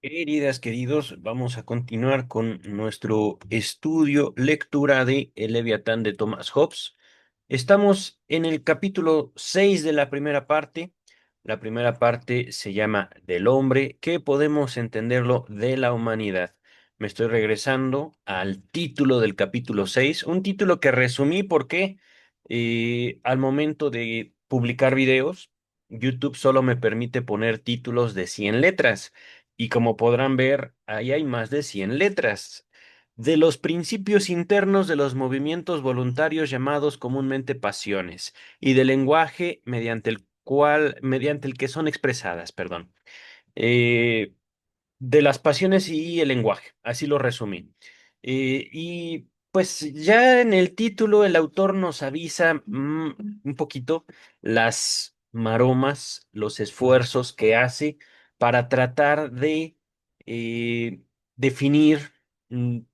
Queridas, queridos, vamos a continuar con nuestro estudio, lectura de El Leviatán de Thomas Hobbes. Estamos en el capítulo 6 de la primera parte. La primera parte se llama Del hombre, que podemos entenderlo de la humanidad. Me estoy regresando al título del capítulo 6, un título que resumí porque al momento de publicar videos, YouTube solo me permite poner títulos de 100 letras. Y como podrán ver, ahí hay más de 100 letras. De los principios internos de los movimientos voluntarios llamados comúnmente pasiones, y del lenguaje mediante el que son expresadas, perdón. Eh, de las pasiones y el lenguaje, así lo resumí. Y pues ya en el título el autor nos avisa un poquito las maromas, los esfuerzos que hace para tratar de eh, definir,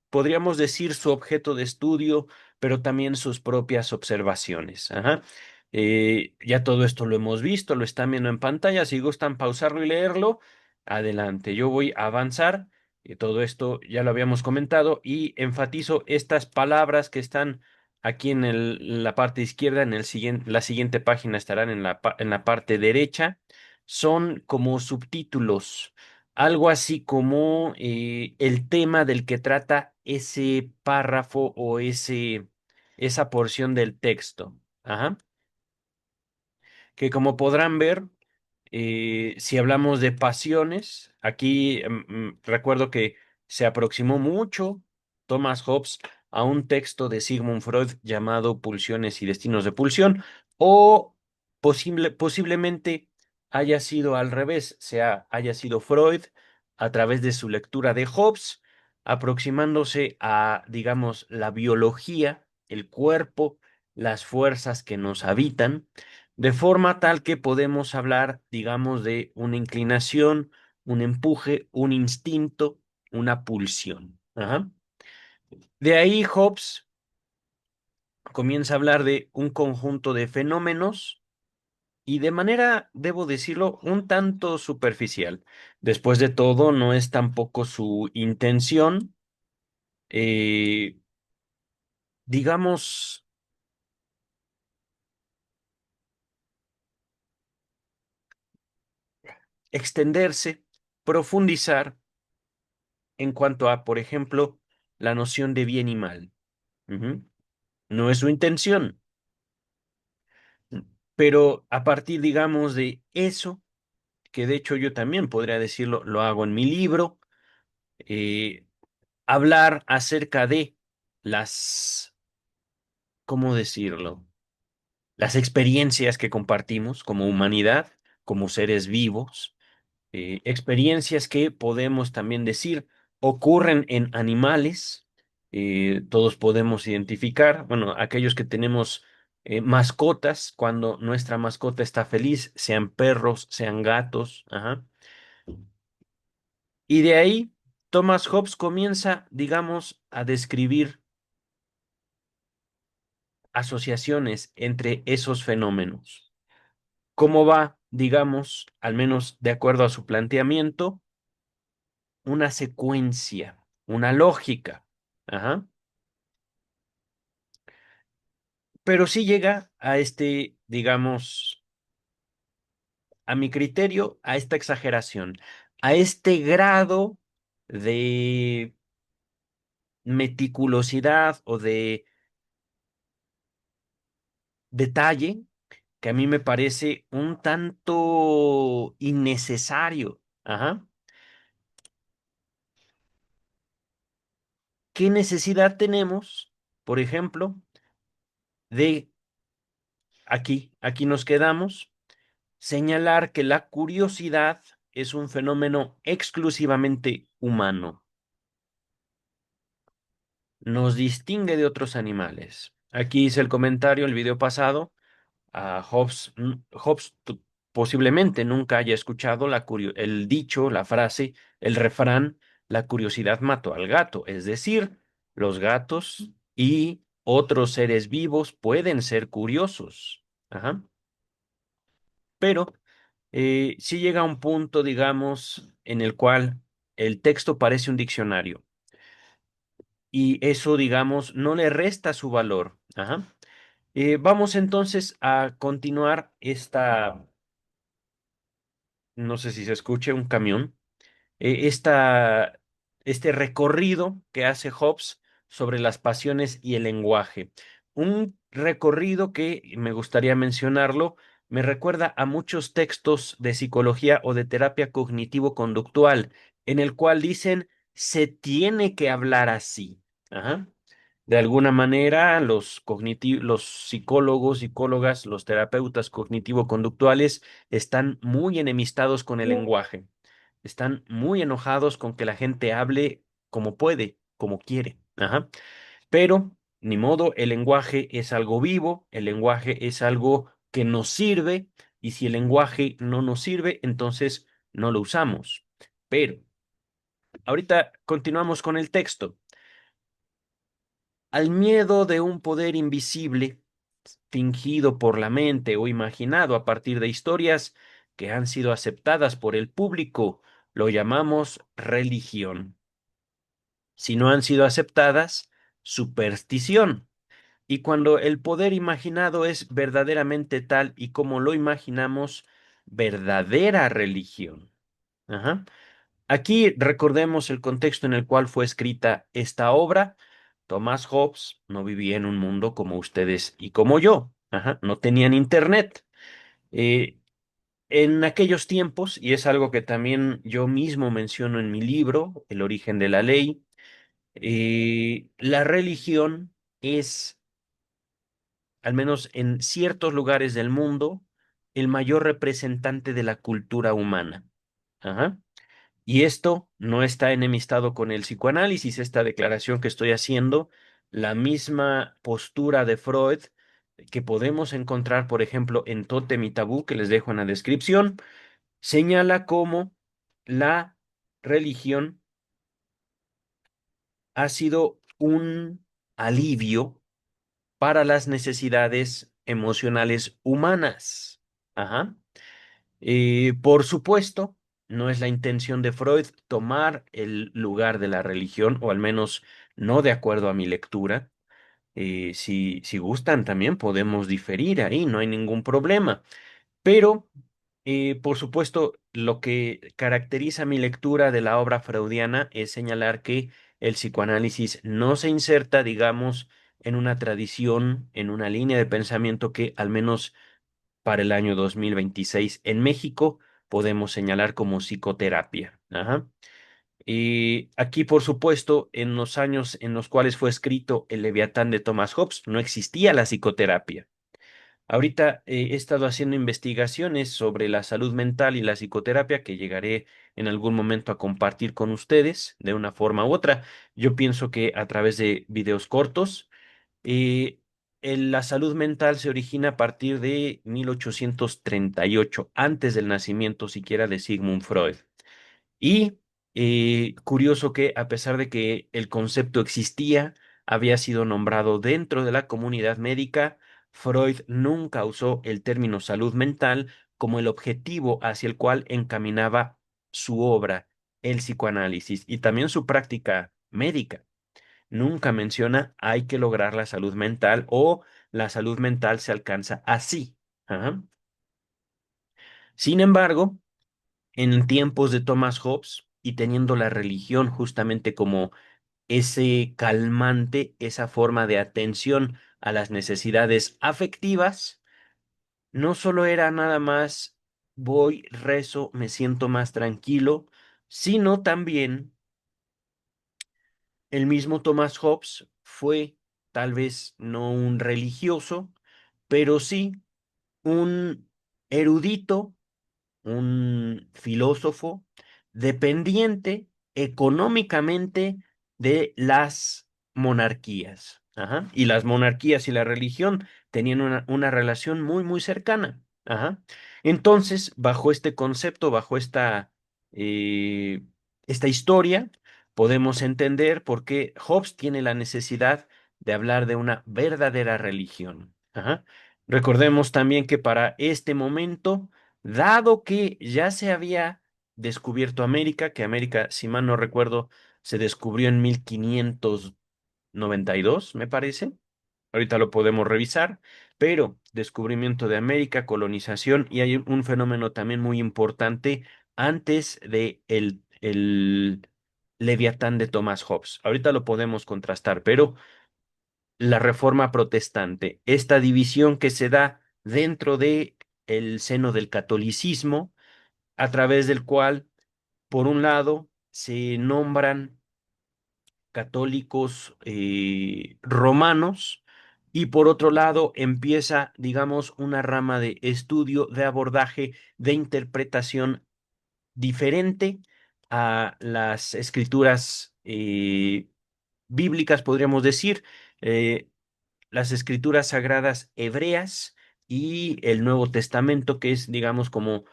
podríamos decir, su objeto de estudio, pero también sus propias observaciones. Ajá. Ya todo esto lo hemos visto, lo están viendo en pantalla. Si gustan pausarlo y leerlo, adelante. Yo voy a avanzar. Todo esto ya lo habíamos comentado y enfatizo estas palabras que están aquí la parte izquierda, la siguiente página estarán en la parte derecha. Son como subtítulos, algo así como el tema del que trata ese párrafo o esa porción del texto. Ajá. Que como podrán ver, si hablamos de pasiones, aquí recuerdo que se aproximó mucho Thomas Hobbes a un texto de Sigmund Freud llamado Pulsiones y Destinos de Pulsión, o posiblemente haya sido al revés, sea, haya sido Freud a través de su lectura de Hobbes, aproximándose a, digamos, la biología, el cuerpo, las fuerzas que nos habitan de forma tal que podemos hablar, digamos, de una inclinación, un empuje, un instinto, una pulsión. Ajá. De ahí Hobbes comienza a hablar de un conjunto de fenómenos y de manera, debo decirlo, un tanto superficial. Después de todo, no es tampoco su intención, eh, digamos, extenderse, profundizar en cuanto a, por ejemplo, la noción de bien y mal. Ujú. No es su intención, pero a partir, digamos, de eso, que de hecho yo también podría decirlo, lo hago en mi libro, eh, hablar acerca de las, ¿cómo decirlo? Las experiencias que compartimos como humanidad, como seres vivos, experiencias que podemos también decir ocurren en animales, todos podemos identificar, bueno, aquellos que tenemos mascotas, cuando nuestra mascota está feliz, sean perros, sean gatos, ajá. Y de ahí Thomas Hobbes comienza, digamos, a describir asociaciones entre esos fenómenos. ¿Cómo va, digamos, al menos de acuerdo a su planteamiento? Una secuencia, una lógica. Ajá. Pero sí llega a este, digamos, a mi criterio, a esta exageración, a este grado de meticulosidad o de detalle que a mí me parece un tanto innecesario. Ajá. ¿Qué necesidad tenemos, por ejemplo, de aquí nos quedamos? Señalar que la curiosidad es un fenómeno exclusivamente humano, nos distingue de otros animales. Aquí hice el comentario, el video pasado, a Hobbes, Hobbes posiblemente nunca haya escuchado el dicho, la frase, el refrán, la curiosidad mató al gato, es decir, los gatos y otros seres vivos pueden ser curiosos. Ajá. Pero sí llega a un punto, digamos, en el cual el texto parece un diccionario y eso, digamos, no le resta su valor. Ajá. Vamos entonces a continuar no sé si se escuche un camión, este recorrido que hace Hobbes sobre las pasiones y el lenguaje. Un recorrido que me gustaría mencionarlo, me recuerda a muchos textos de psicología o de terapia cognitivo-conductual, en el cual dicen, se tiene que hablar así. Ajá. De alguna manera, los psicólogos, psicólogas, los terapeutas cognitivo-conductuales están muy enemistados con el lenguaje. Están muy enojados con que la gente hable como puede, como quiere. Ajá. Pero, ni modo, el lenguaje es algo vivo, el lenguaje es algo que nos sirve, y si el lenguaje no nos sirve, entonces no lo usamos. Pero, ahorita continuamos con el texto. Al miedo de un poder invisible, fingido por la mente o imaginado a partir de historias que han sido aceptadas por el público, lo llamamos religión. Si no han sido aceptadas, superstición. Y cuando el poder imaginado es verdaderamente tal y como lo imaginamos, verdadera religión. Ajá. Aquí recordemos el contexto en el cual fue escrita esta obra. Thomas Hobbes no vivía en un mundo como ustedes y como yo. Ajá. No tenían internet. Eh, en aquellos tiempos, y es algo que también yo mismo menciono en mi libro, El origen de la ley, la religión es, al menos en ciertos lugares del mundo, el mayor representante de la cultura humana. Ajá. Y esto no está enemistado con el psicoanálisis, esta declaración que estoy haciendo, la misma postura de Freud que podemos encontrar, por ejemplo, en Tótem y Tabú, que les dejo en la descripción, señala cómo la religión ha sido un alivio para las necesidades emocionales humanas. Ajá. Por supuesto, no es la intención de Freud tomar el lugar de la religión, o al menos no de acuerdo a mi lectura. Si gustan, también podemos diferir ahí, no hay ningún problema. Pero, por supuesto, lo que caracteriza mi lectura de la obra freudiana es señalar que el psicoanálisis no se inserta, digamos, en una tradición, en una línea de pensamiento que al menos para el año 2026 en México podemos señalar como psicoterapia. Ajá. Y aquí, por supuesto, en los años en los cuales fue escrito el Leviatán de Thomas Hobbes, no existía la psicoterapia. Ahorita he estado haciendo investigaciones sobre la salud mental y la psicoterapia que llegaré en algún momento a compartir con ustedes de una forma u otra. Yo pienso que a través de videos cortos, eh, la salud mental se origina a partir de 1838, antes del nacimiento siquiera de Sigmund Freud. Y curioso que a pesar de que el concepto existía, había sido nombrado dentro de la comunidad médica, Freud nunca usó el término salud mental como el objetivo hacia el cual encaminaba su obra, el psicoanálisis, y también su práctica médica. Nunca menciona hay que lograr la salud mental o la salud mental se alcanza así. Ajá. Sin embargo, en tiempos de Thomas Hobbes y teniendo la religión justamente como ese calmante, esa forma de atención a las necesidades afectivas, no solo era nada más voy, rezo, me siento más tranquilo, sino también el mismo Thomas Hobbes fue tal vez no un religioso, pero sí un erudito, un filósofo dependiente económicamente de las monarquías. Ajá. Y las monarquías y la religión tenían una relación muy, muy cercana. Ajá. Entonces, bajo este concepto, bajo eh, esta historia, podemos entender por qué Hobbes tiene la necesidad de hablar de una verdadera religión. Ajá. Recordemos también que para este momento, dado que ya se había descubierto América, que América, si mal no recuerdo, se descubrió en 1592, me parece. Ahorita lo podemos revisar, pero descubrimiento de América, colonización, y hay un fenómeno también muy importante antes de el Leviatán de Thomas Hobbes. Ahorita lo podemos contrastar, pero la Reforma Protestante, esta división que se da dentro de el seno del catolicismo, a través del cual, por un lado, se nombran católicos romanos y por otro lado empieza, digamos, una rama de estudio, de abordaje, de interpretación diferente a las escrituras bíblicas, podríamos decir. eh, las escrituras sagradas hebreas y el Nuevo Testamento, que es, digamos, como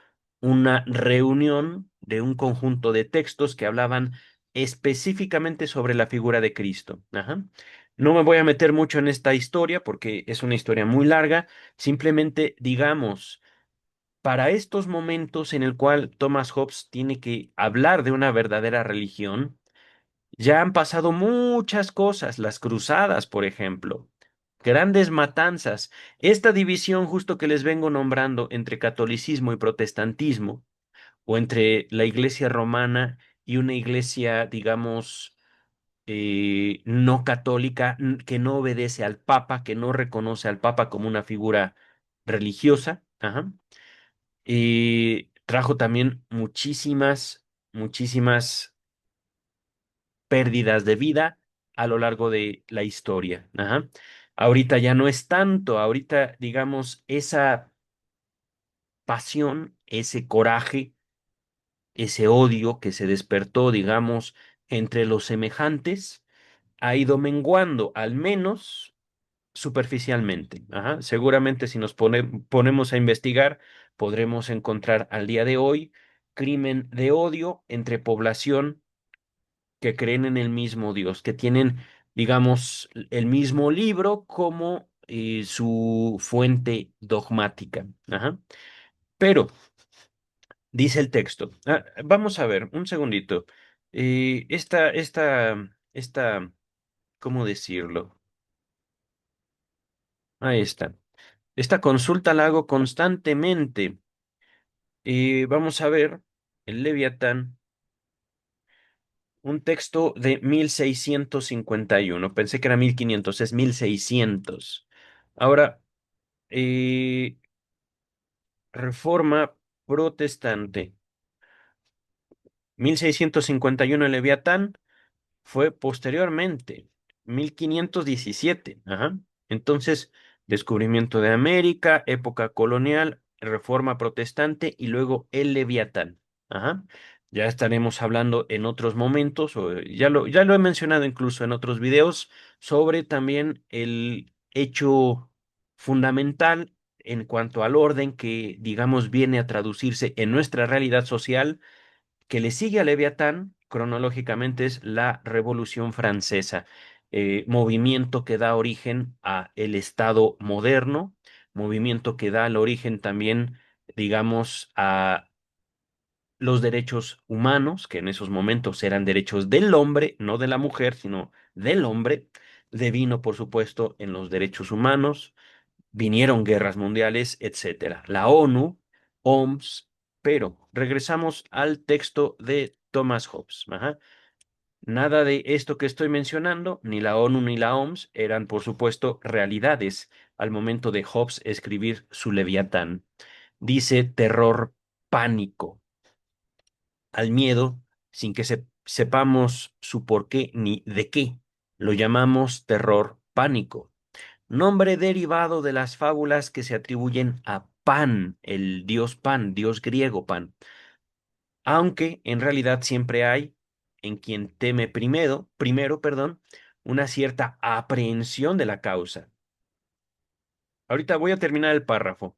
una reunión de un conjunto de textos que hablaban específicamente sobre la figura de Cristo. Ajá. No me voy a meter mucho en esta historia porque es una historia muy larga. Simplemente, digamos, para estos momentos en el cual Thomas Hobbes tiene que hablar de una verdadera religión, ya han pasado muchas cosas, las cruzadas, por ejemplo, grandes matanzas. Esta división justo que les vengo nombrando entre catolicismo y protestantismo, o entre la iglesia romana y una iglesia, digamos, no católica, que no obedece al Papa, que no reconoce al Papa como una figura religiosa, ajá, trajo también muchísimas pérdidas de vida a lo largo de la historia. Ajá. Ahorita ya no es tanto, ahorita digamos esa pasión, ese coraje, ese odio que se despertó, digamos, entre los semejantes, ha ido menguando, al menos superficialmente. Ajá. Seguramente si nos ponemos a investigar, podremos encontrar al día de hoy crimen de odio entre población que creen en el mismo Dios, que tienen, digamos, el mismo libro como su fuente dogmática. Ajá. Pero, dice el texto, vamos a ver, un segundito. Esta, ¿cómo decirlo? Ahí está. Esta consulta la hago constantemente. Vamos a ver el Leviatán. Un texto de 1651. Pensé que era 1500, es 1600. Ahora, eh, Reforma Protestante. 1651 el Leviatán fue posteriormente, 1517. Ajá. Entonces, descubrimiento de América, época colonial, reforma protestante y luego el Leviatán. Ajá. Ya estaremos hablando en otros momentos, o ya lo he mencionado incluso en otros videos, sobre también el hecho fundamental en cuanto al orden que, digamos, viene a traducirse en nuestra realidad social que le sigue a Leviatán cronológicamente es la Revolución Francesa, movimiento que da origen a el Estado moderno, movimiento que da el origen también, digamos, a los derechos humanos, que en esos momentos eran derechos del hombre, no de la mujer, sino del hombre, devino, por supuesto, en los derechos humanos, vinieron guerras mundiales, etcétera. La ONU, OMS, pero regresamos al texto de Thomas Hobbes. Ajá. Nada de esto que estoy mencionando, ni la ONU ni la OMS, eran, por supuesto, realidades al momento de Hobbes escribir su Leviatán. Dice terror, pánico, al miedo, sin que sepamos su por qué ni de qué. Lo llamamos terror, pánico, nombre derivado de las fábulas que se atribuyen a Pan, el dios Pan, dios griego Pan, aunque en realidad siempre hay en quien teme perdón, una cierta aprehensión de la causa. Ahorita voy a terminar el párrafo.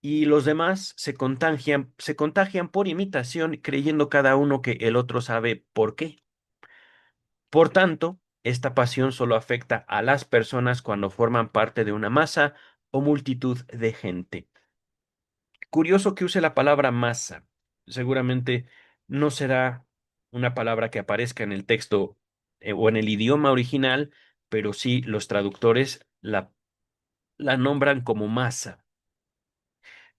Y los demás se contagian por imitación, creyendo cada uno que el otro sabe por qué. Por tanto, esta pasión solo afecta a las personas cuando forman parte de una masa o multitud de gente. Curioso que use la palabra masa. Seguramente no será una palabra que aparezca en el texto o en el idioma original, pero sí los traductores la nombran como masa.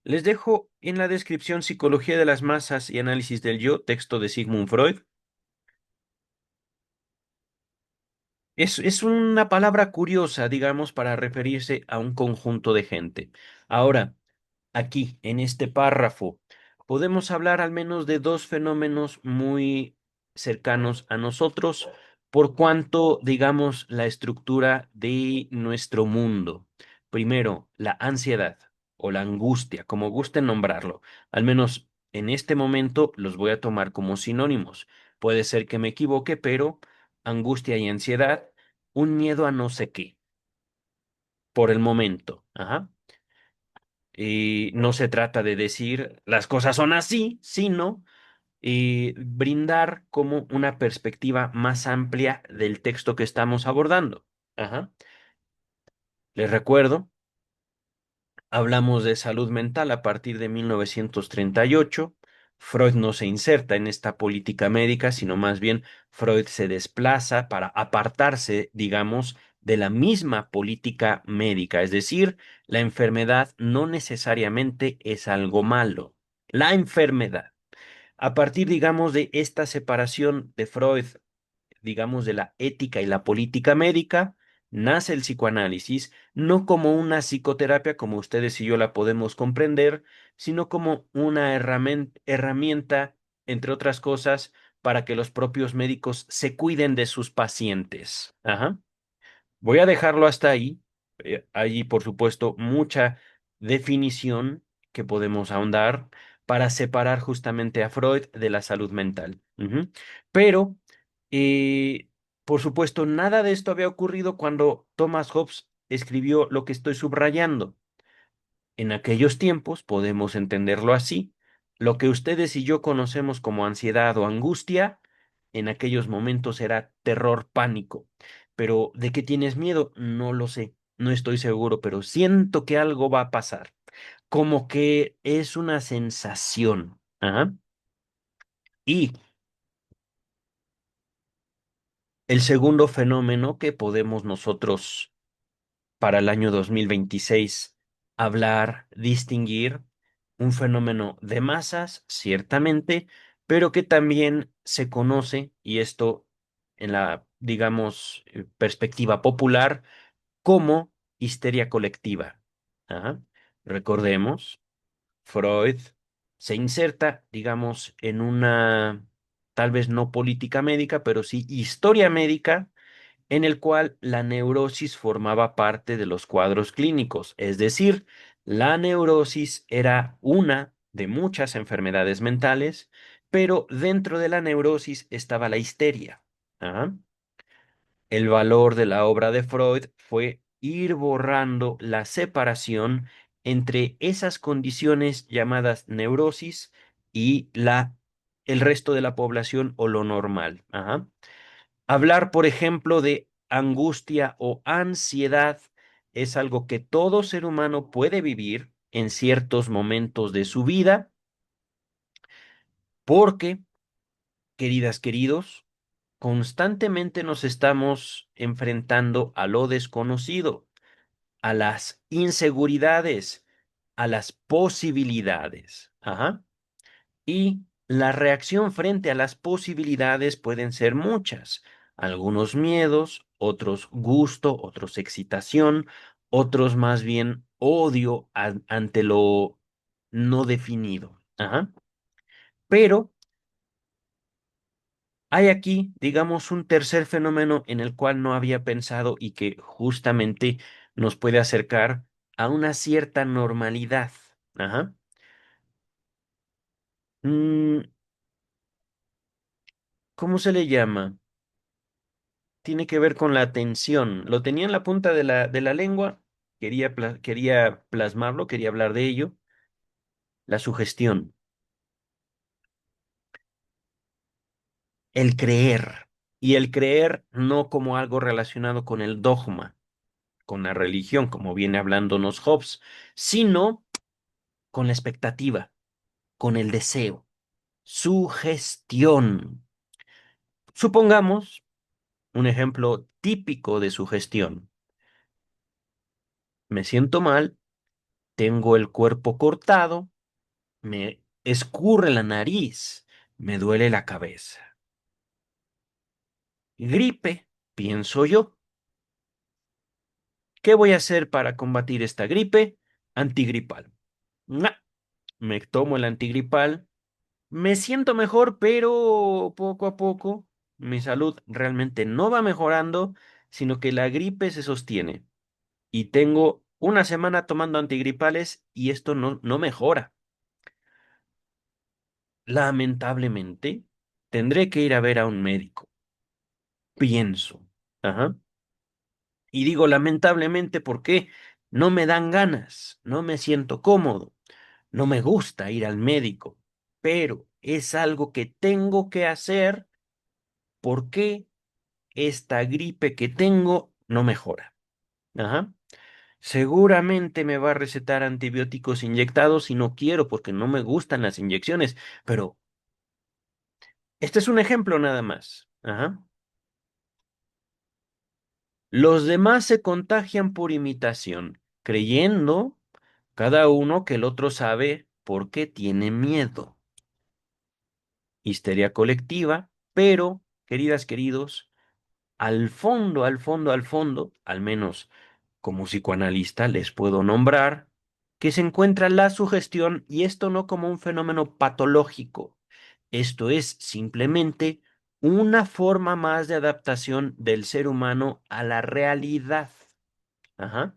Les dejo en la descripción Psicología de las masas y análisis del yo, texto de Sigmund Freud. Es una palabra curiosa, digamos, para referirse a un conjunto de gente. Ahora, aquí, en este párrafo, podemos hablar al menos de dos fenómenos muy cercanos a nosotros, por cuanto, digamos, la estructura de nuestro mundo. Primero, la ansiedad o la angustia, como gusten nombrarlo. Al menos en este momento los voy a tomar como sinónimos. Puede ser que me equivoque, pero angustia y ansiedad, un miedo a no sé qué, por el momento. Ajá. Y no se trata de decir las cosas son así, sino brindar como una perspectiva más amplia del texto que estamos abordando. Ajá. Les recuerdo, hablamos de salud mental a partir de 1938. Freud no se inserta en esta política médica, sino más bien Freud se desplaza para apartarse, digamos, de la misma política médica. Es decir, la enfermedad no necesariamente es algo malo. La enfermedad. A partir, digamos, de esta separación de Freud, digamos, de la ética y la política médica, nace el psicoanálisis, no como una psicoterapia como ustedes y yo la podemos comprender, sino como una herramienta, entre otras cosas, para que los propios médicos se cuiden de sus pacientes. Ajá. Voy a dejarlo hasta ahí. Hay, por supuesto, mucha definición que podemos ahondar para separar justamente a Freud de la salud mental. Ujú. Pero, eh, por supuesto, nada de esto había ocurrido cuando Thomas Hobbes escribió lo que estoy subrayando. En aquellos tiempos, podemos entenderlo así, lo que ustedes y yo conocemos como ansiedad o angustia, en aquellos momentos era terror, pánico. Pero ¿de qué tienes miedo? No lo sé, no estoy seguro, pero siento que algo va a pasar. Como que es una sensación. Ajá. Y el segundo fenómeno que podemos nosotros para el año 2026 hablar, distinguir un fenómeno de masas, ciertamente, pero que también se conoce, y esto en la, digamos, perspectiva popular, como histeria colectiva. Ajá. Recordemos, Freud se inserta, digamos, en una, tal vez no política médica, pero sí historia médica en el cual la neurosis formaba parte de los cuadros clínicos, es decir, la neurosis era una de muchas enfermedades mentales, pero dentro de la neurosis estaba la histeria. Ajá. El valor de la obra de Freud fue ir borrando la separación entre esas condiciones llamadas neurosis y el resto de la población o lo normal. Ajá. Hablar, por ejemplo, de angustia o ansiedad es algo que todo ser humano puede vivir en ciertos momentos de su vida, porque, queridas, queridos, constantemente nos estamos enfrentando a lo desconocido, a las inseguridades, a las posibilidades. Ajá. Y la reacción frente a las posibilidades pueden ser muchas. Algunos miedos, otros gusto, otros excitación, otros más bien odio ante lo no definido. Ajá. Pero hay aquí, digamos, un tercer fenómeno en el cual no había pensado y que justamente nos puede acercar a una cierta normalidad. Ajá. Mm, ¿Cómo se le llama? Tiene que ver con la atención. Lo tenía en la punta de la lengua, quería plasmarlo, quería hablar de ello. La sugestión, el creer. Y el creer no como algo relacionado con el dogma, con la religión, como viene hablándonos Hobbes, sino con la expectativa, con el deseo. Sugestión. Supongamos un ejemplo típico de sugestión. Me siento mal, tengo el cuerpo cortado, me escurre la nariz, me duele la cabeza. Gripe, pienso yo. ¿Qué voy a hacer para combatir esta gripe? Antigripal. Mua. Me tomo el antigripal, me siento mejor, pero poco a poco mi salud realmente no va mejorando, sino que la gripe se sostiene. Y tengo una semana tomando antigripales y esto no mejora. Lamentablemente, tendré que ir a ver a un médico, pienso. Ajá. Y digo lamentablemente porque no me dan ganas, no me siento cómodo, no me gusta ir al médico, pero es algo que tengo que hacer porque esta gripe que tengo no mejora. Ajá. Seguramente me va a recetar antibióticos inyectados y no quiero porque no me gustan las inyecciones, pero este es un ejemplo nada más. Ajá. Los demás se contagian por imitación, creyendo cada uno que el otro sabe por qué tiene miedo. Histeria colectiva, pero, queridas, queridos, al fondo, al menos como psicoanalista les puedo nombrar que se encuentra la sugestión y esto no como un fenómeno patológico. Esto es simplemente una forma más de adaptación del ser humano a la realidad. Ajá.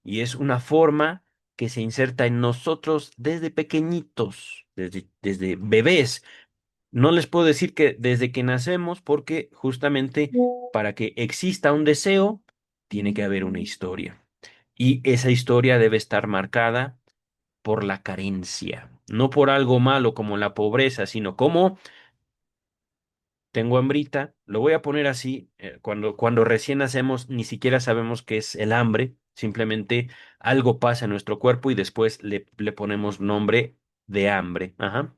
Y es una forma que se inserta en nosotros desde pequeñitos, desde bebés. No les puedo decir que desde que nacemos, porque justamente para que exista un deseo, tiene que haber una historia. Y esa historia debe estar marcada por la carencia, no por algo malo como la pobreza, sino como tengo hambrita, lo voy a poner así, cuando recién nacemos ni siquiera sabemos qué es el hambre, simplemente algo pasa en nuestro cuerpo y después le ponemos nombre de hambre. Ajá.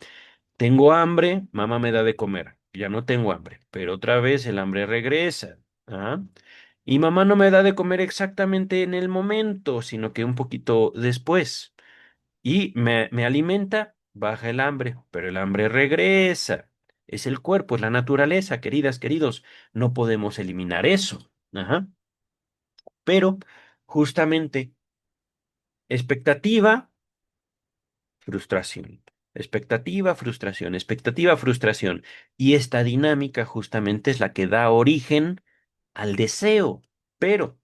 Tengo hambre, mamá me da de comer. Ya no tengo hambre, pero otra vez el hambre regresa. ¿Ah? Y mamá no me da de comer exactamente en el momento, sino que un poquito después. Y me alimenta, baja el hambre, pero el hambre regresa. Es el cuerpo, es la naturaleza, queridas, queridos. No podemos eliminar eso. Ajá. Pero justamente expectativa, frustración. Expectativa, frustración, expectativa, frustración. Y esta dinámica justamente es la que da origen al deseo. Pero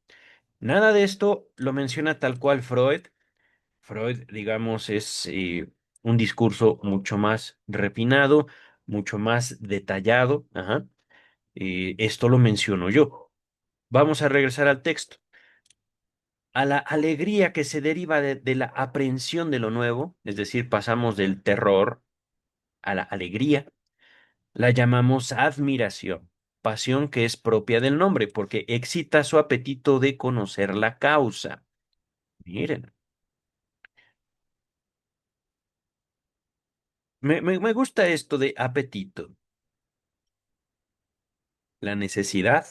nada de esto lo menciona tal cual Freud. Freud, digamos, es un discurso mucho más refinado, mucho más detallado. Ajá. Esto lo menciono yo. Vamos a regresar al texto. A la alegría que se deriva de la aprehensión de lo nuevo, es decir, pasamos del terror a la alegría, la llamamos admiración, pasión que es propia del nombre, porque excita su apetito de conocer la causa. Miren, me gusta esto de apetito. La necesidad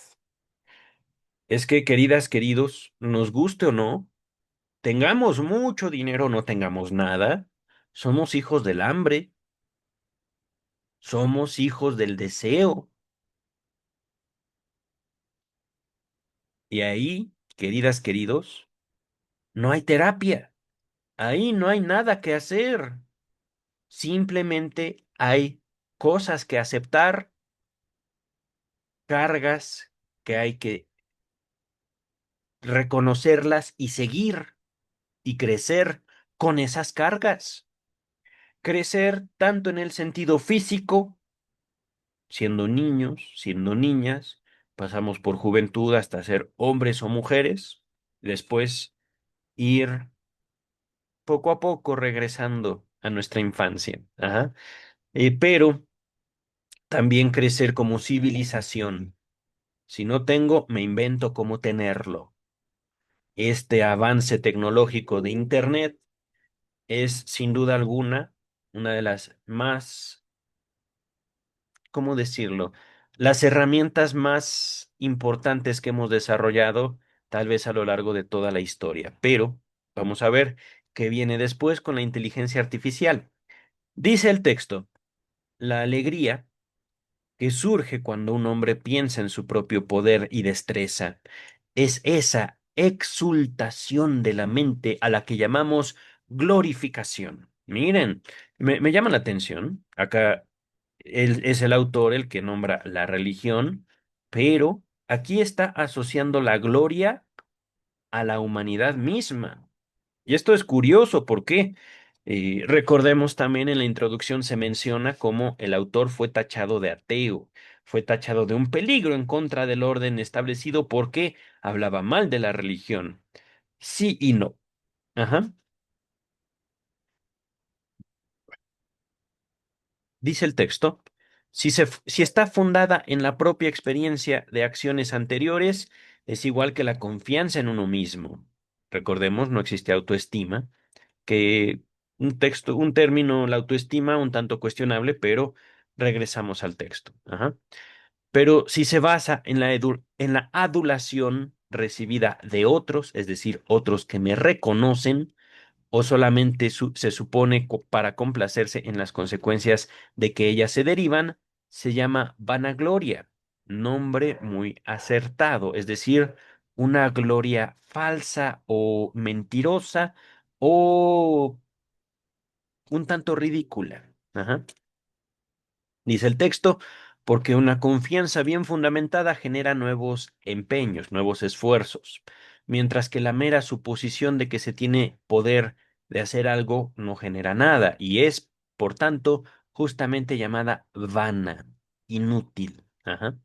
es que, queridas, queridos, nos guste o no, tengamos mucho dinero o no tengamos nada, somos hijos del hambre, somos hijos del deseo. Y ahí, queridas, queridos, no hay terapia. Ahí no hay nada que hacer. Simplemente hay cosas que aceptar, cargas que hay que reconocerlas y seguir y crecer con esas cargas. Crecer tanto en el sentido físico, siendo niños, siendo niñas, pasamos por juventud hasta ser hombres o mujeres, después ir poco a poco regresando a nuestra infancia. Ajá. Pero también crecer como civilización. Si no tengo, me invento cómo tenerlo. Este avance tecnológico de Internet es sin duda alguna una de las más ¿cómo decirlo? Las herramientas más importantes que hemos desarrollado, tal vez a lo largo de toda la historia. Pero vamos a ver qué viene después con la inteligencia artificial. Dice el texto, la alegría que surge cuando un hombre piensa en su propio poder y destreza es esa exultación de la mente a la que llamamos glorificación. Miren, me llama la atención. Acá él es el autor el que nombra la religión, pero aquí está asociando la gloria a la humanidad misma. Y esto es curioso porque recordemos también en la introducción se menciona cómo el autor fue tachado de ateo, fue tachado de un peligro en contra del orden establecido porque hablaba mal de la religión. Sí y no. Ajá. Dice el texto, si está fundada en la propia experiencia de acciones anteriores, es igual que la confianza en uno mismo. Recordemos, no existe autoestima, que un término, la autoestima, un tanto cuestionable, pero regresamos al texto. Ajá. Pero si se basa en en la adulación recibida de otros, es decir, otros que me reconocen, o solamente se supone para complacerse en las consecuencias de que ellas se derivan, se llama vanagloria, nombre muy acertado, es decir, una gloria falsa o mentirosa o un tanto ridícula. Ajá. Dice el texto, porque una confianza bien fundamentada genera nuevos empeños, nuevos esfuerzos, mientras que la mera suposición de que se tiene poder de hacer algo no genera nada y es, por tanto, justamente llamada vana, inútil. Ajá.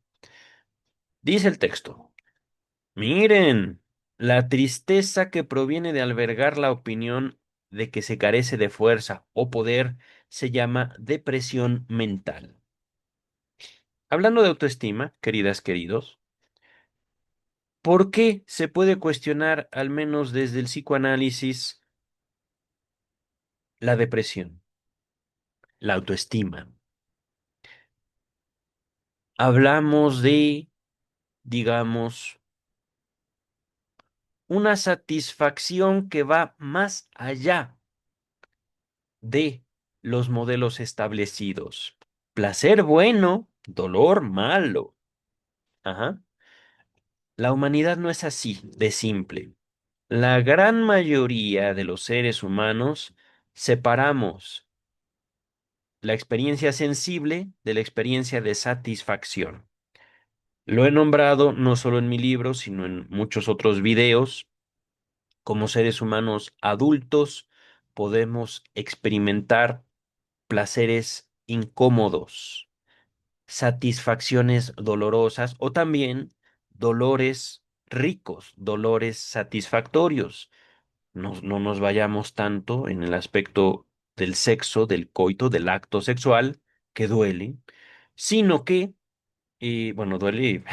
Dice el texto, miren, la tristeza que proviene de albergar la opinión de que se carece de fuerza o poder se llama depresión mental. Hablando de autoestima, queridas, queridos, ¿por qué se puede cuestionar, al menos desde el psicoanálisis, la depresión, la autoestima? Hablamos de, digamos, una satisfacción que va más allá de los modelos establecidos. Placer bueno, dolor malo. Ajá. La humanidad no es así de simple. La gran mayoría de los seres humanos separamos la experiencia sensible de la experiencia de satisfacción. Lo he nombrado no solo en mi libro, sino en muchos otros videos. Como seres humanos adultos podemos experimentar placeres incómodos, satisfacciones dolorosas o también dolores ricos, dolores satisfactorios. No nos vayamos tanto en el aspecto del sexo, del coito, del acto sexual, que duele, sino que, bueno, duele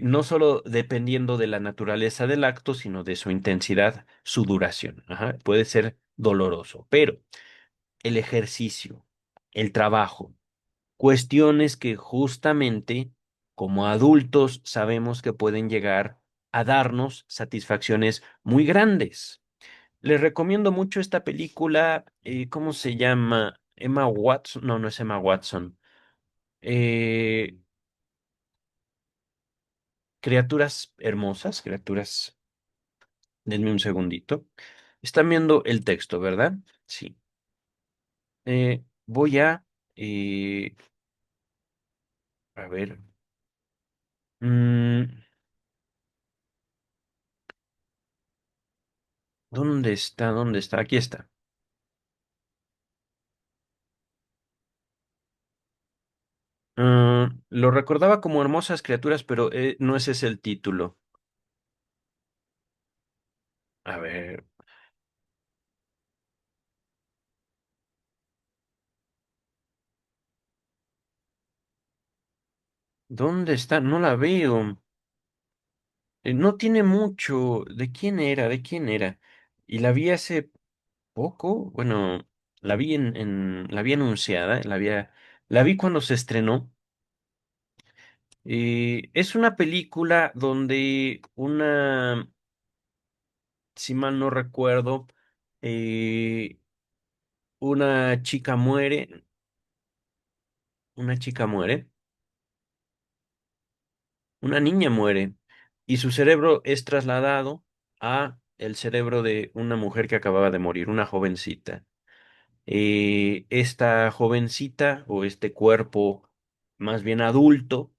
no solo dependiendo de la naturaleza del acto, sino de su intensidad, su duración. Ajá, puede ser doloroso, pero el ejercicio, el trabajo, cuestiones que justamente como adultos sabemos que pueden llegar a darnos satisfacciones muy grandes. Les recomiendo mucho esta película, ¿cómo se llama? Emma Watson, no, no es Emma Watson. Eh, Criaturas hermosas, criaturas, denme un segundito. Están viendo el texto, ¿verdad? Sí. Voy eh, a ver, mm, ¿dónde está? ¿Dónde está? Aquí está. Lo recordaba como hermosas criaturas, pero no ese es el título. A ver, ¿dónde está? No la veo. No tiene mucho. ¿De quién era? ¿De quién era? Y la vi hace poco. Bueno, la vi la vi anunciada, la había. La vi cuando se estrenó. Es una película donde si mal no recuerdo, eh, una chica muere, una chica muere, una niña muere y su cerebro es trasladado a el cerebro de una mujer que acababa de morir, una jovencita. Esta jovencita o este cuerpo más bien adulto,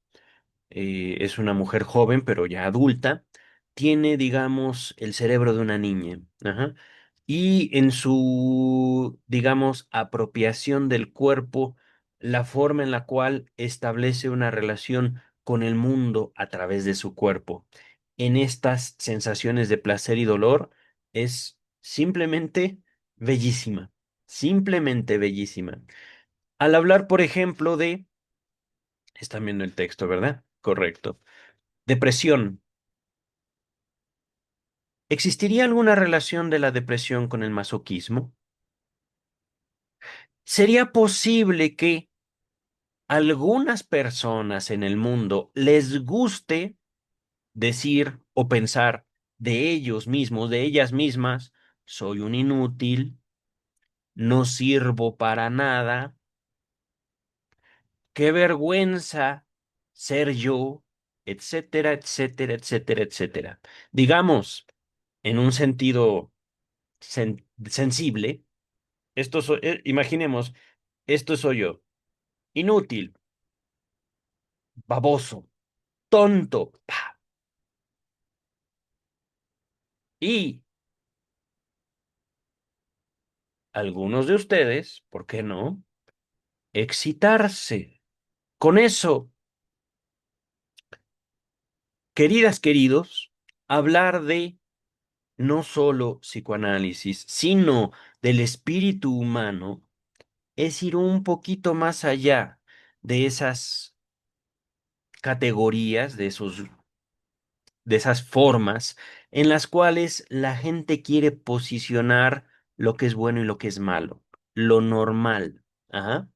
es una mujer joven, pero ya adulta, tiene, digamos, el cerebro de una niña. Ajá. Y en su, digamos, apropiación del cuerpo, la forma en la cual establece una relación con el mundo a través de su cuerpo. En estas sensaciones de placer y dolor es simplemente bellísima, simplemente bellísima. Al hablar, por ejemplo, están viendo el texto, ¿verdad? Correcto. Depresión. ¿Existiría alguna relación de la depresión con el masoquismo? ¿Sería posible que algunas personas en el mundo les guste decir o pensar de ellos mismos, de ellas mismas, soy un inútil, no sirvo para nada, qué vergüenza ser yo, etcétera, etcétera, etcétera, etcétera? Digamos, en un sentido sensible, imaginemos, esto soy yo, inútil, baboso, tonto, ¡pa! Y algunos de ustedes, ¿por qué no? Excitarse. Con eso, queridas, queridos, hablar de no solo psicoanálisis, sino del espíritu humano, es ir un poquito más allá de esas categorías, de esas formas en las cuales la gente quiere posicionar lo que es bueno y lo que es malo, lo normal. Ajá.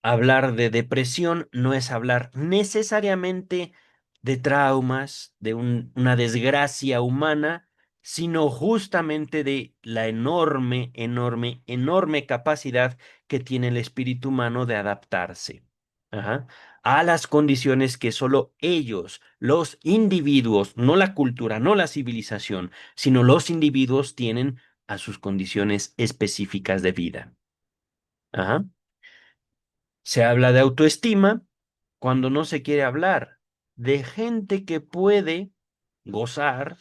Hablar de depresión no es hablar necesariamente de traumas, de una desgracia humana, sino justamente de la enorme, enorme, enorme capacidad que tiene el espíritu humano de adaptarse, ajá, a las condiciones que solo ellos, los individuos, no la cultura, no la civilización, sino los individuos tienen a sus condiciones específicas de vida. Ajá. Se habla de autoestima cuando no se quiere hablar de gente que puede gozar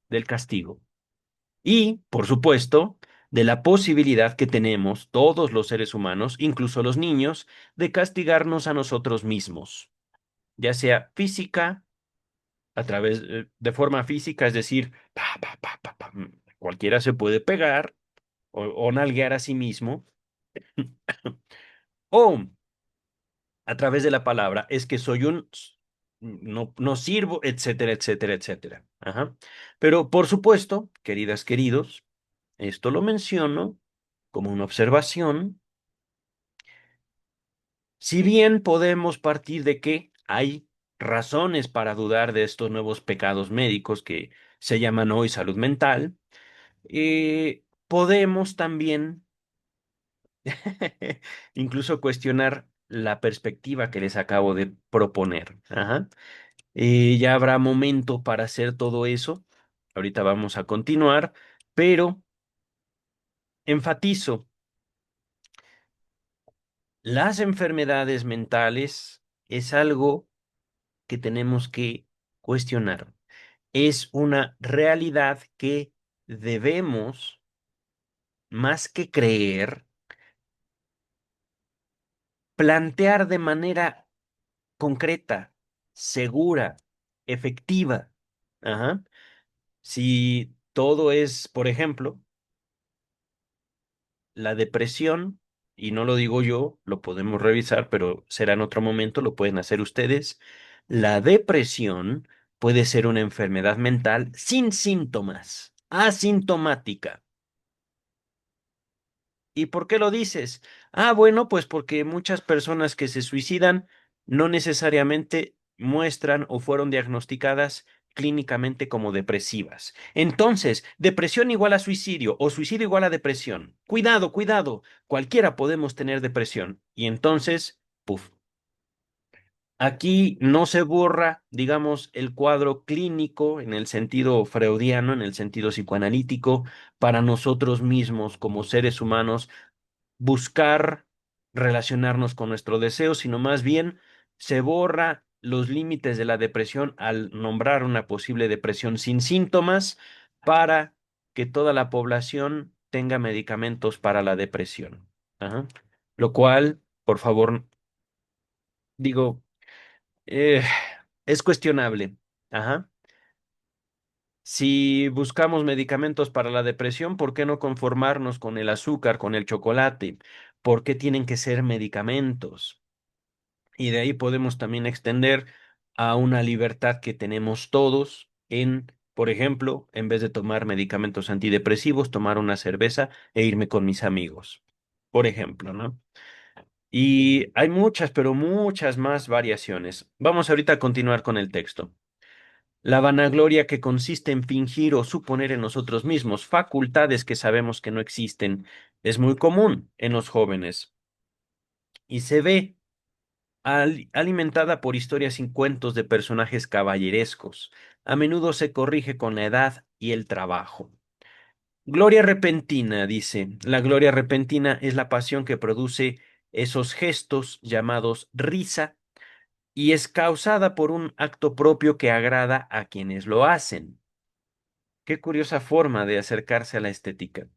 del castigo. Y, por supuesto, de la posibilidad que tenemos todos los seres humanos, incluso los niños, de castigarnos a nosotros mismos, ya sea física, de forma física, es decir, cualquiera se puede pegar o nalguear a sí mismo, o a través de la palabra es que soy no, no sirvo, etcétera, etcétera, etcétera. Ajá. Pero por supuesto, queridas, queridos, esto lo menciono como una observación. Si bien podemos partir de que hay razones para dudar de estos nuevos pecados médicos que se llaman hoy salud mental, podemos también incluso cuestionar la perspectiva que les acabo de proponer. Ajá. Ya habrá momento para hacer todo eso. Ahorita vamos a continuar, pero enfatizo, las enfermedades mentales es algo que tenemos que cuestionar. Es una realidad que debemos, más que creer, plantear de manera concreta, segura, efectiva. Ajá. Si todo es, por ejemplo, la depresión, y no lo digo yo, lo podemos revisar, pero será en otro momento, lo pueden hacer ustedes. La depresión puede ser una enfermedad mental sin síntomas, asintomática. ¿Y por qué lo dices? Ah, bueno, pues porque muchas personas que se suicidan no necesariamente muestran o fueron diagnosticadas clínicamente como depresivas. Entonces, depresión igual a suicidio o suicidio igual a depresión. Cuidado, cuidado. Cualquiera podemos tener depresión. Y entonces, puf. Aquí no se borra, digamos, el cuadro clínico en el sentido freudiano, en el sentido psicoanalítico, para nosotros mismos como seres humanos buscar relacionarnos con nuestro deseo, sino más bien se borra los límites de la depresión al nombrar una posible depresión sin síntomas para que toda la población tenga medicamentos para la depresión. Ajá. Lo cual, por favor, digo, eh, es cuestionable. Ajá. Si buscamos medicamentos para la depresión, ¿por qué no conformarnos con el azúcar, con el chocolate? ¿Por qué tienen que ser medicamentos? Y de ahí podemos también extender a una libertad que tenemos todos en, por ejemplo, en vez de tomar medicamentos antidepresivos, tomar una cerveza e irme con mis amigos. Por ejemplo, ¿no? Y hay muchas, pero muchas más variaciones. Vamos ahorita a continuar con el texto. La vanagloria que consiste en fingir o suponer en nosotros mismos facultades que sabemos que no existen es muy común en los jóvenes y se ve alimentada por historias y cuentos de personajes caballerescos. A menudo se corrige con la edad y el trabajo. Gloria repentina, dice. La gloria repentina es la pasión que produce esos gestos llamados risa y es causada por un acto propio que agrada a quienes lo hacen. Qué curiosa forma de acercarse a la estética.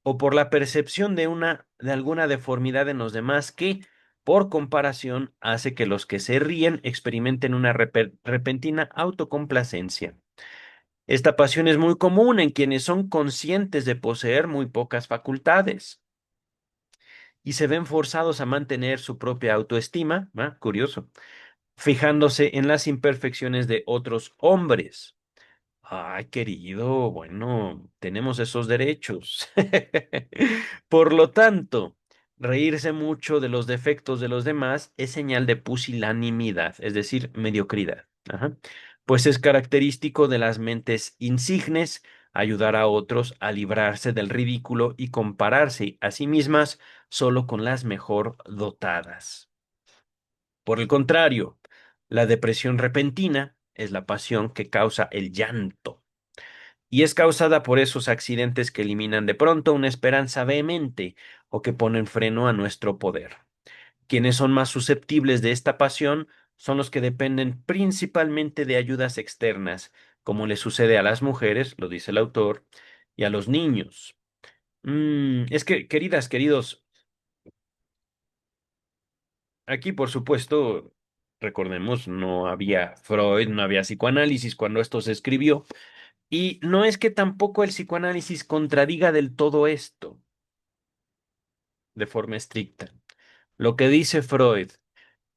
O por la percepción de alguna deformidad en los demás que, por comparación, hace que los que se ríen experimenten una repentina autocomplacencia. Esta pasión es muy común en quienes son conscientes de poseer muy pocas facultades y se ven forzados a mantener su propia autoestima, ¿va? Curioso, fijándose en las imperfecciones de otros hombres. Ay, querido, bueno, tenemos esos derechos. Por lo tanto, reírse mucho de los defectos de los demás es señal de pusilanimidad, es decir, mediocridad. Ajá. Pues es característico de las mentes insignes ayudar a otros a librarse del ridículo y compararse a sí mismas solo con las mejor dotadas. Por el contrario, la depresión repentina es la pasión que causa el llanto y es causada por esos accidentes que eliminan de pronto una esperanza vehemente o que ponen freno a nuestro poder. Quienes son más susceptibles de esta pasión son los que dependen principalmente de ayudas externas, como le sucede a las mujeres, lo dice el autor, y a los niños. Es que, queridas, queridos, aquí por supuesto, recordemos, no había Freud, no había psicoanálisis cuando esto se escribió. Y no es que tampoco el psicoanálisis contradiga del todo esto de forma estricta. Lo que dice Freud,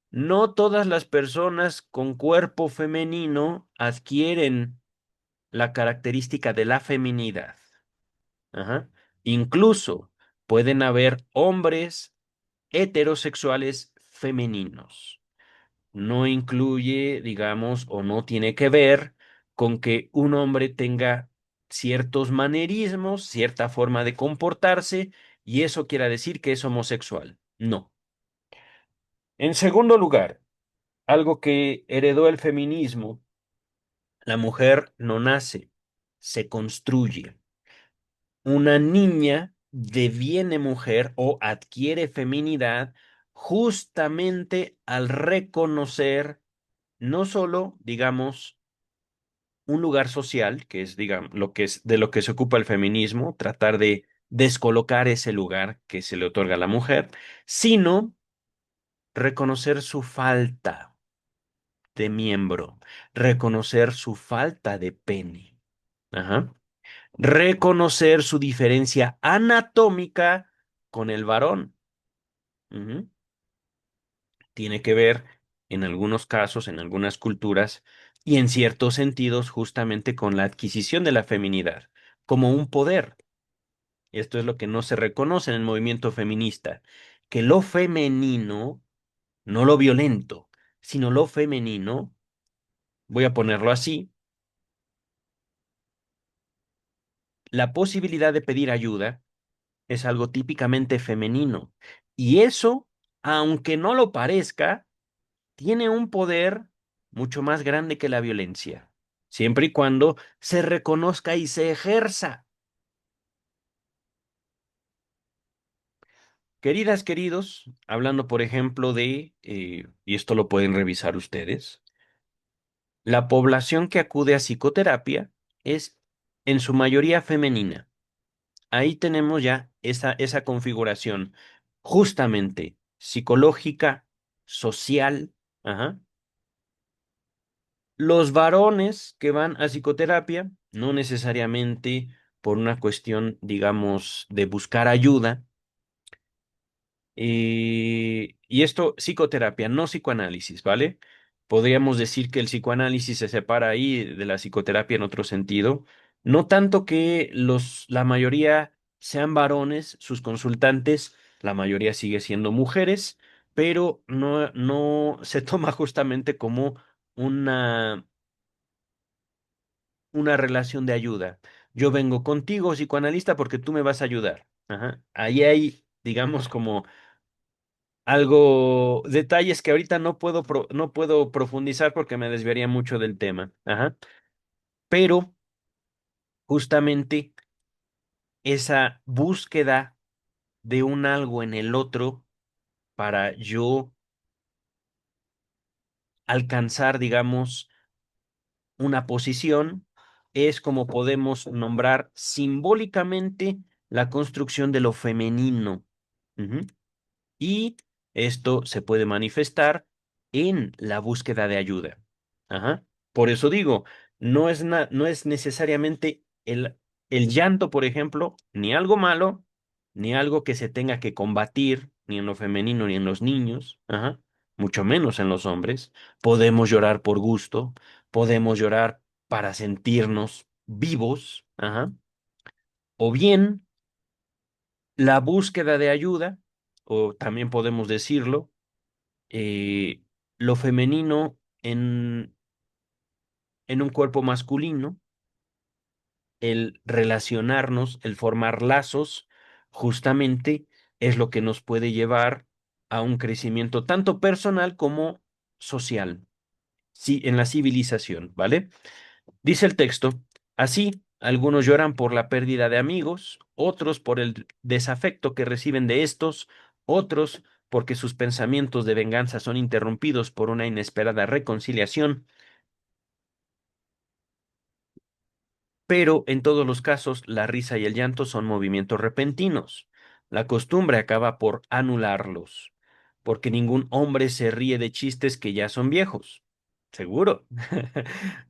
no todas las personas con cuerpo femenino adquieren la característica de la feminidad. Ajá. Incluso pueden haber hombres heterosexuales femeninos. No incluye, digamos, o no tiene que ver con que un hombre tenga ciertos manerismos, cierta forma de comportarse, y eso quiera decir que es homosexual. No. En segundo lugar, algo que heredó el feminismo, la mujer no nace, se construye. Una niña deviene mujer o adquiere feminidad justamente al reconocer no solo, digamos, un lugar social, que es, digamos, lo que es de lo que se ocupa el feminismo, tratar de descolocar ese lugar que se le otorga a la mujer, sino reconocer su falta de miembro, reconocer su falta de pene, ajá, reconocer su diferencia anatómica con el varón. Ujú. Tiene que ver, en algunos casos, en algunas culturas, y en ciertos sentidos, justamente con la adquisición de la feminidad, como un poder. Esto es lo que no se reconoce en el movimiento feminista, que lo femenino, no lo violento, sino lo femenino, voy a ponerlo así, la posibilidad de pedir ayuda es algo típicamente femenino. Y eso, aunque no lo parezca, tiene un poder mucho más grande que la violencia, siempre y cuando se reconozca y se ejerza. Queridas, queridos, hablando por ejemplo de, y esto lo pueden revisar ustedes, la población que acude a psicoterapia es en su mayoría femenina. Ahí tenemos ya esa configuración justamente psicológica, social. Ajá. Los varones que van a psicoterapia, no necesariamente por una cuestión, digamos, de buscar ayuda, y esto, psicoterapia, no psicoanálisis, ¿vale? Podríamos decir que el psicoanálisis se separa ahí de la psicoterapia en otro sentido. No tanto que la mayoría sean varones, sus consultantes, la mayoría sigue siendo mujeres, pero no se toma justamente como una, una relación de ayuda. Yo vengo contigo, psicoanalista, porque tú me vas a ayudar. Ajá. Ahí hay, digamos, como algo, detalles que ahorita no puedo profundizar porque me desviaría mucho del tema. Ajá. Pero justamente esa búsqueda de un algo en el otro para yo alcanzar, digamos, una posición es como podemos nombrar simbólicamente la construcción de lo femenino. Ujú. Y esto se puede manifestar en la búsqueda de ayuda. Ajá. Por eso digo, no es necesariamente el llanto, por ejemplo, ni algo malo, ni algo que se tenga que combatir, ni en lo femenino, ni en los niños, ajá, mucho menos en los hombres. Podemos llorar por gusto, podemos llorar para sentirnos vivos, ajá. O bien la búsqueda de ayuda, o también podemos decirlo, eh, lo femenino en un cuerpo masculino, el relacionarnos, el formar lazos, justamente es lo que nos puede llevar a un crecimiento tanto personal como social, sí, en la civilización, ¿vale? Dice el texto, así, algunos lloran por la pérdida de amigos, otros por el desafecto que reciben de estos, otros porque sus pensamientos de venganza son interrumpidos por una inesperada reconciliación, pero en todos los casos la risa y el llanto son movimientos repentinos. La costumbre acaba por anularlos, porque ningún hombre se ríe de chistes que ya son viejos. Seguro.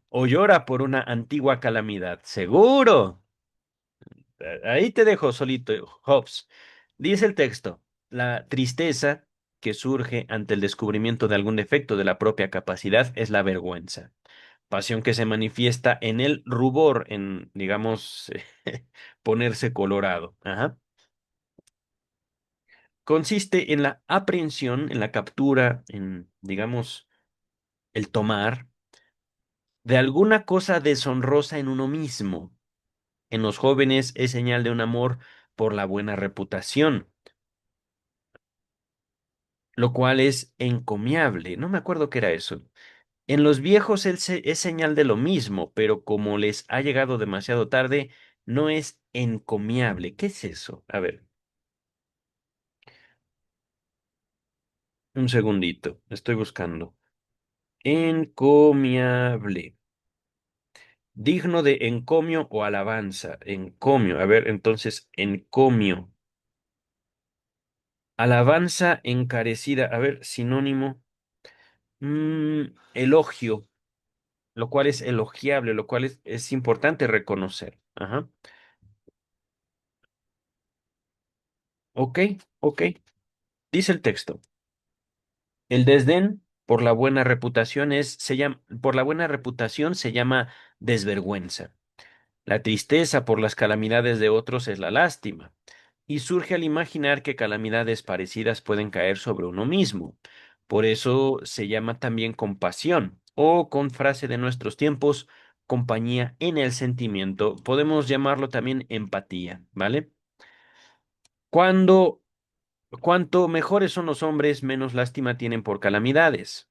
O llora por una antigua calamidad. Seguro. Ahí te dejo solito, Hobbes. Dice el texto, la tristeza que surge ante el descubrimiento de algún defecto de la propia capacidad es la vergüenza. Pasión que se manifiesta en el rubor, en, digamos, ponerse colorado. Ajá. Consiste en la aprehensión, en la captura, en, digamos, el tomar de alguna cosa deshonrosa en uno mismo. En los jóvenes es señal de un amor por la buena reputación, lo cual es encomiable. No me acuerdo qué era eso. En los viejos es señal de lo mismo, pero como les ha llegado demasiado tarde, no es encomiable. ¿Qué es eso? A ver, un segundito, estoy buscando. Encomiable. Digno de encomio o alabanza. Encomio. A ver, entonces, encomio. Alabanza encarecida. A ver, sinónimo. Elogio, lo cual es elogiable, lo cual es importante reconocer. Ajá. Ok, ok. Dice el texto. El desdén por la buena reputación por la buena reputación se llama desvergüenza. La tristeza por las calamidades de otros es la lástima, y surge al imaginar que calamidades parecidas pueden caer sobre uno mismo. Por eso se llama también compasión, o con frase de nuestros tiempos, compañía en el sentimiento. Podemos llamarlo también empatía, ¿vale? Cuando Cuanto mejores son los hombres, menos lástima tienen por calamidades,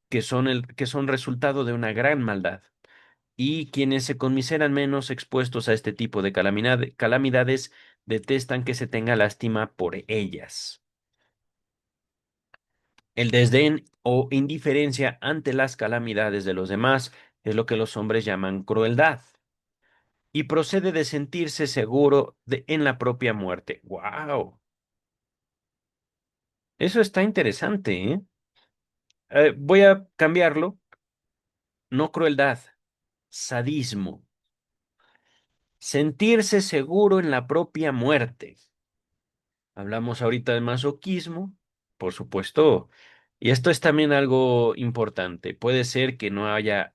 que son resultado de una gran maldad. Y quienes se conmiseran menos expuestos a este tipo de calamidades detestan que se tenga lástima por ellas. El desdén o indiferencia ante las calamidades de los demás es lo que los hombres llaman crueldad y procede de sentirse seguro en la propia muerte. ¡Wow! Eso está interesante, ¿eh? Voy a cambiarlo. No crueldad, sadismo. Sentirse seguro en la propia muerte. Hablamos ahorita de masoquismo, por supuesto, y esto es también algo importante. Puede ser que no haya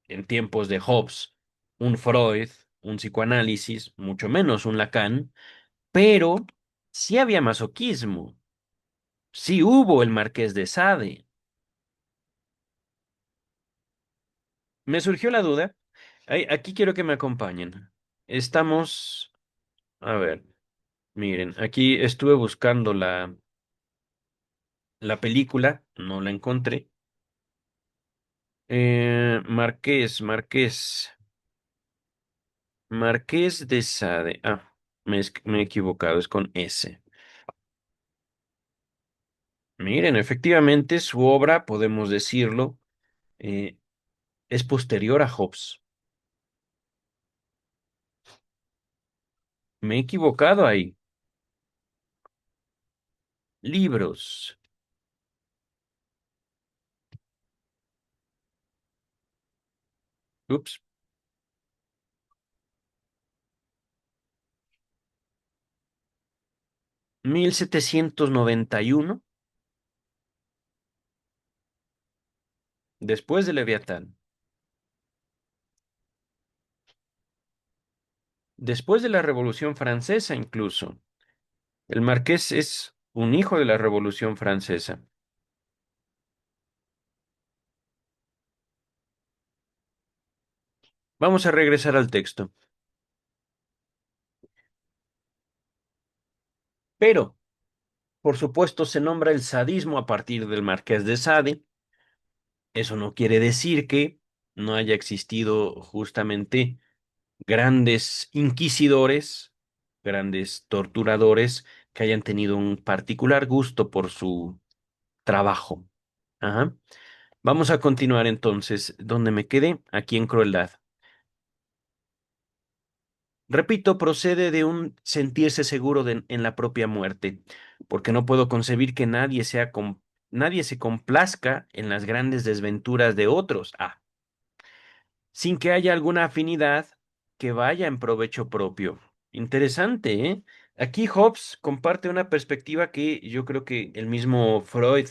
en tiempos de Hobbes un Freud, un psicoanálisis, mucho menos un Lacan, pero sí había masoquismo, sí hubo el Marqués de Sade. Me surgió la duda, aquí quiero que me acompañen. Estamos, a ver, miren, aquí estuve buscando la película, no la encontré. Marqués de Sade. Ah, me he equivocado, es con S. Miren, efectivamente, su obra, podemos decirlo, eh, es posterior a Hobbes. Me he equivocado ahí. Libros. Ups. 1791, después de Leviatán. Después de la Revolución Francesa, incluso. El Marqués es un hijo de la Revolución Francesa. Vamos a regresar al texto. Pero, por supuesto, se nombra el sadismo a partir del Marqués de Sade. Eso no quiere decir que no haya existido justamente grandes inquisidores, grandes torturadores que hayan tenido un particular gusto por su trabajo. Ajá. Vamos a continuar entonces donde me quedé, aquí en crueldad. Repito, procede de un sentirse seguro en la propia muerte, porque no puedo concebir que nadie se complazca en las grandes desventuras de otros, sin que haya alguna afinidad que vaya en provecho propio. Interesante, ¿eh? Aquí Hobbes comparte una perspectiva que yo creo que el mismo Freud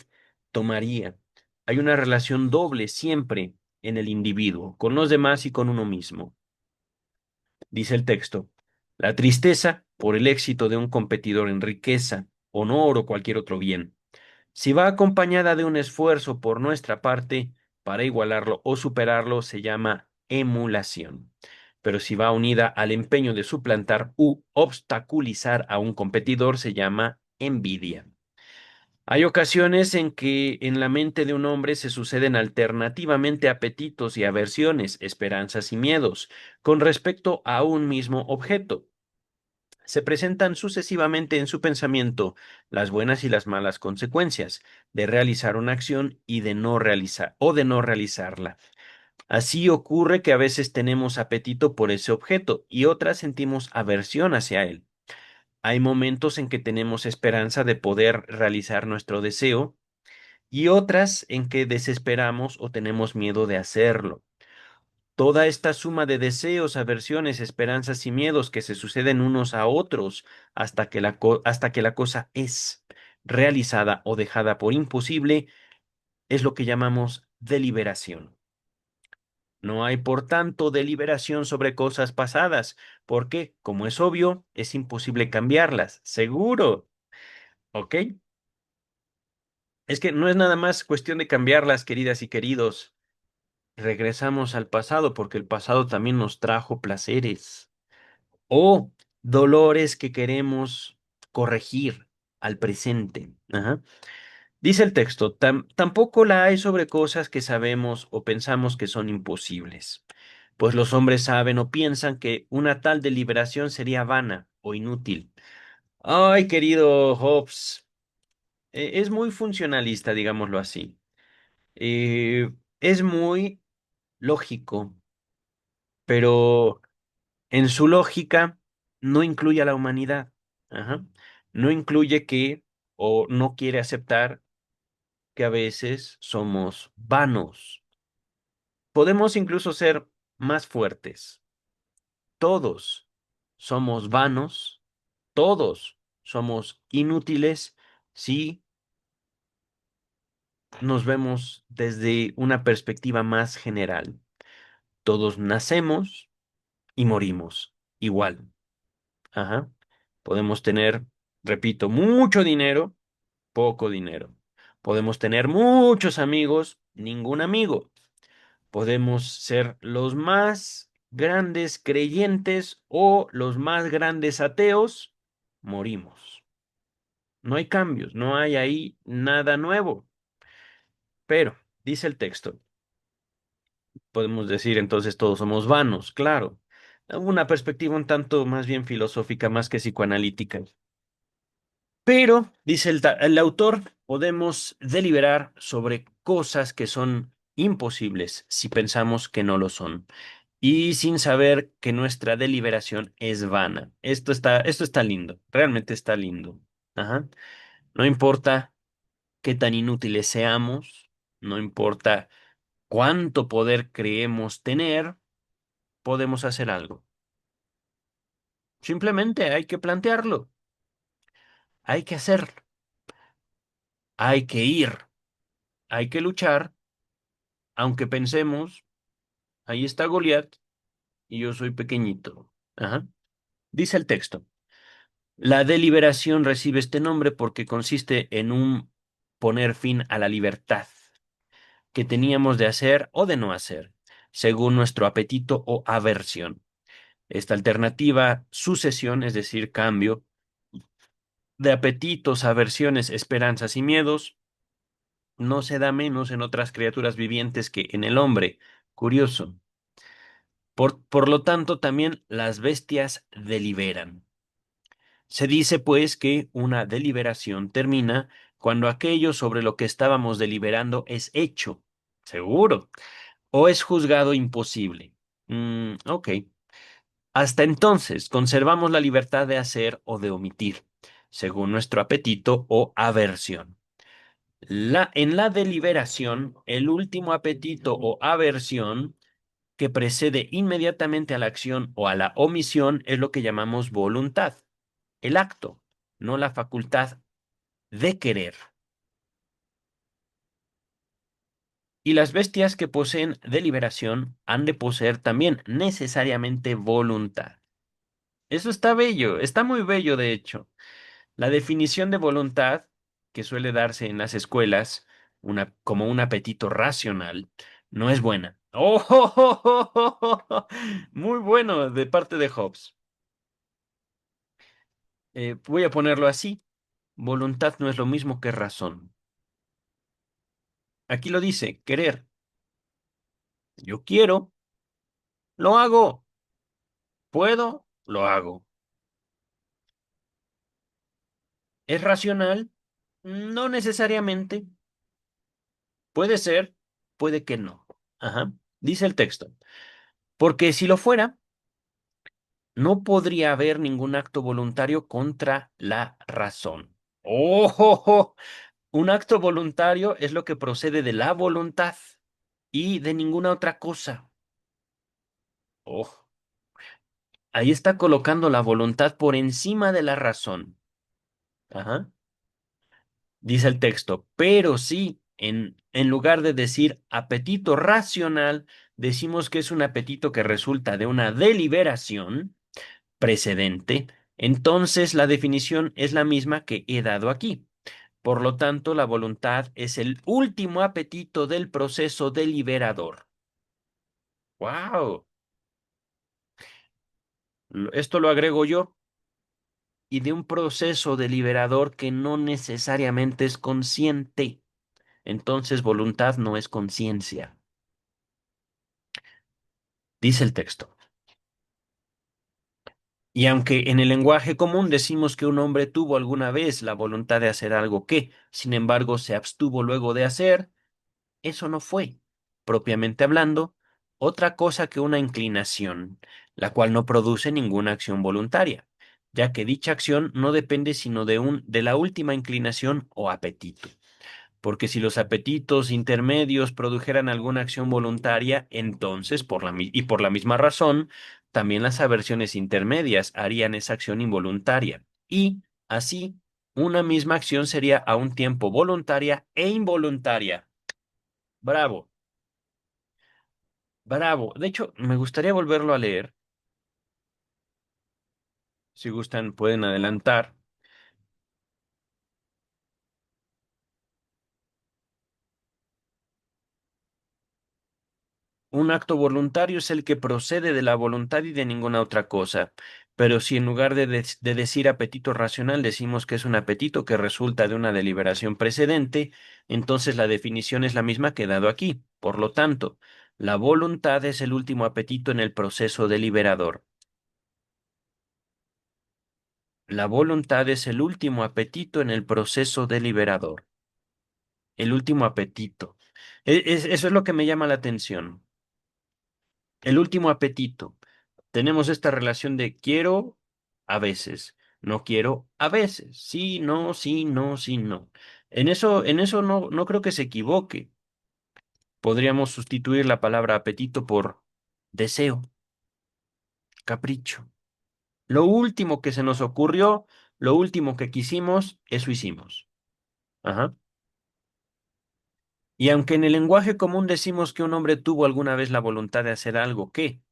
tomaría. Hay una relación doble siempre en el individuo, con los demás y con uno mismo. Dice el texto, la tristeza por el éxito de un competidor en riqueza, honor o cualquier otro bien. Si va acompañada de un esfuerzo por nuestra parte para igualarlo o superarlo, se llama emulación. Pero si va unida al empeño de suplantar u obstaculizar a un competidor, se llama envidia. Hay ocasiones en que en la mente de un hombre se suceden alternativamente apetitos y aversiones, esperanzas y miedos con respecto a un mismo objeto. Se presentan sucesivamente en su pensamiento las buenas y las malas consecuencias de realizar una acción y de no realizar o de no realizarla. Así ocurre que a veces tenemos apetito por ese objeto y otras sentimos aversión hacia él. Hay momentos en que tenemos esperanza de poder realizar nuestro deseo y otras en que desesperamos o tenemos miedo de hacerlo. Toda esta suma de deseos, aversiones, esperanzas y miedos que se suceden unos a otros hasta que la cosa es realizada o dejada por imposible, es lo que llamamos deliberación. No hay, por tanto, deliberación sobre cosas pasadas, porque, como es obvio, es imposible cambiarlas. Seguro, ¿ok? Es que no es nada más cuestión de cambiarlas, queridas y queridos. Regresamos al pasado, porque el pasado también nos trajo placeres o dolores que queremos corregir al presente. Ajá. Dice el texto, tampoco la hay sobre cosas que sabemos o pensamos que son imposibles, pues los hombres saben o piensan que una tal deliberación sería vana o inútil. Ay, querido Hobbes, es muy funcionalista, digámoslo así. Es muy lógico, pero en su lógica no incluye a la humanidad. Ajá. No incluye que o no quiere aceptar que a veces somos vanos. Podemos incluso ser más fuertes. Todos somos vanos, todos somos inútiles si nos vemos desde una perspectiva más general. Todos nacemos y morimos igual. Ajá. Podemos tener, repito, mucho dinero, poco dinero. Podemos tener muchos amigos, ningún amigo. Podemos ser los más grandes creyentes o los más grandes ateos, morimos. No hay cambios, no hay ahí nada nuevo. Pero, dice el texto, podemos decir entonces todos somos vanos, claro. Una perspectiva un tanto más bien filosófica, más que psicoanalítica. Pero, dice el autor, podemos deliberar sobre cosas que son imposibles si pensamos que no lo son, y sin saber que nuestra deliberación es vana. Esto está lindo, realmente está lindo. Ajá. No importa qué tan inútiles seamos, no importa cuánto poder creemos tener, podemos hacer algo. Simplemente hay que plantearlo, hay que hacerlo, hay que ir, hay que luchar, aunque pensemos, ahí está Goliat y yo soy pequeñito. Ajá. Dice el texto. La deliberación recibe este nombre porque consiste en un poner fin a la libertad que teníamos de hacer o de no hacer, según nuestro apetito o aversión. Esta alternativa, sucesión, es decir, cambio de apetitos, aversiones, esperanzas y miedos, no se da menos en otras criaturas vivientes que en el hombre. Curioso. Por lo tanto, también las bestias deliberan. Se dice, pues, que una deliberación termina cuando aquello sobre lo que estábamos deliberando es hecho, seguro, o es juzgado imposible. Ok. Hasta entonces, conservamos la libertad de hacer o de omitir, según nuestro apetito o aversión. En la deliberación, el último apetito o aversión que precede inmediatamente a la acción o a la omisión es lo que llamamos voluntad, el acto, no la facultad de querer. Y las bestias que poseen deliberación han de poseer también necesariamente voluntad. Eso está bello, está muy bello de hecho. La definición de voluntad, que suele darse en las escuelas como un apetito racional, no es buena. ¡Oh! Muy bueno de parte de Hobbes. Voy a ponerlo así. Voluntad no es lo mismo que razón. Aquí lo dice, querer. Yo quiero, lo hago. Puedo, lo hago. ¿Es racional? No necesariamente. Puede ser, puede que no. Ajá. Dice el texto. Porque si lo fuera, no podría haber ningún acto voluntario contra la razón. ¡Oh! Un acto voluntario es lo que procede de la voluntad y de ninguna otra cosa. Oh, ahí está colocando la voluntad por encima de la razón. Ajá. Dice el texto, pero sí, en lugar de decir apetito racional, decimos que es un apetito que resulta de una deliberación precedente, entonces la definición es la misma que he dado aquí. Por lo tanto, la voluntad es el último apetito del proceso deliberador. ¡Wow! Esto lo agrego yo y de un proceso deliberador que no necesariamente es consciente. Entonces, voluntad no es conciencia. Dice el texto. Y aunque en el lenguaje común decimos que un hombre tuvo alguna vez la voluntad de hacer algo que, sin embargo, se abstuvo luego de hacer, eso no fue, propiamente hablando, otra cosa que una inclinación, la cual no produce ninguna acción voluntaria, ya que dicha acción no depende sino de la última inclinación o apetito. Porque si los apetitos intermedios produjeran alguna acción voluntaria, entonces, y por la misma razón, también las aversiones intermedias harían esa acción involuntaria. Y así, una misma acción sería a un tiempo voluntaria e involuntaria. Bravo, bravo. De hecho, me gustaría volverlo a leer. Si gustan, pueden adelantar. Un acto voluntario es el que procede de la voluntad y de ninguna otra cosa. Pero si en lugar de decir apetito racional decimos que es un apetito que resulta de una deliberación precedente, entonces la definición es la misma que he dado aquí. Por lo tanto, la voluntad es el último apetito en el proceso deliberador. La voluntad es el último apetito en el proceso deliberador. El último apetito. Eso es lo que me llama la atención. El último apetito. Tenemos esta relación de quiero a veces, no quiero a veces, sí, no, sí, no, sí, no. En eso no, no creo que se equivoque. Podríamos sustituir la palabra apetito por deseo, capricho. Lo último que se nos ocurrió, lo último que quisimos, eso hicimos. Ajá. Y aunque en el lenguaje común decimos que un hombre tuvo alguna vez la voluntad de hacer algo que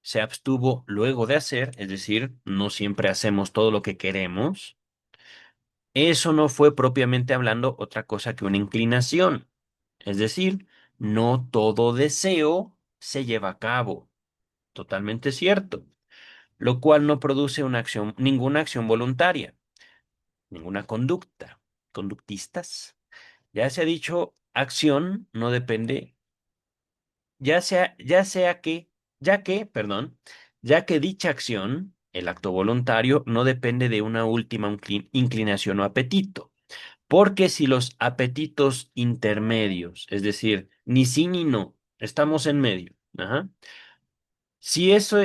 se abstuvo luego de hacer, es decir, no siempre hacemos todo lo que queremos, eso no fue propiamente hablando otra cosa que una inclinación. Es decir, no todo deseo se lleva a cabo. Totalmente cierto. Lo cual no produce una acción, ninguna acción voluntaria, ninguna conducta. Conductistas. Ya se ha dicho, acción no depende perdón, ya que dicha acción, el acto voluntario, no depende de una última inclinación o apetito. Porque si los apetitos intermedios, es decir, ni sí ni no, estamos en medio, ajá, si eso,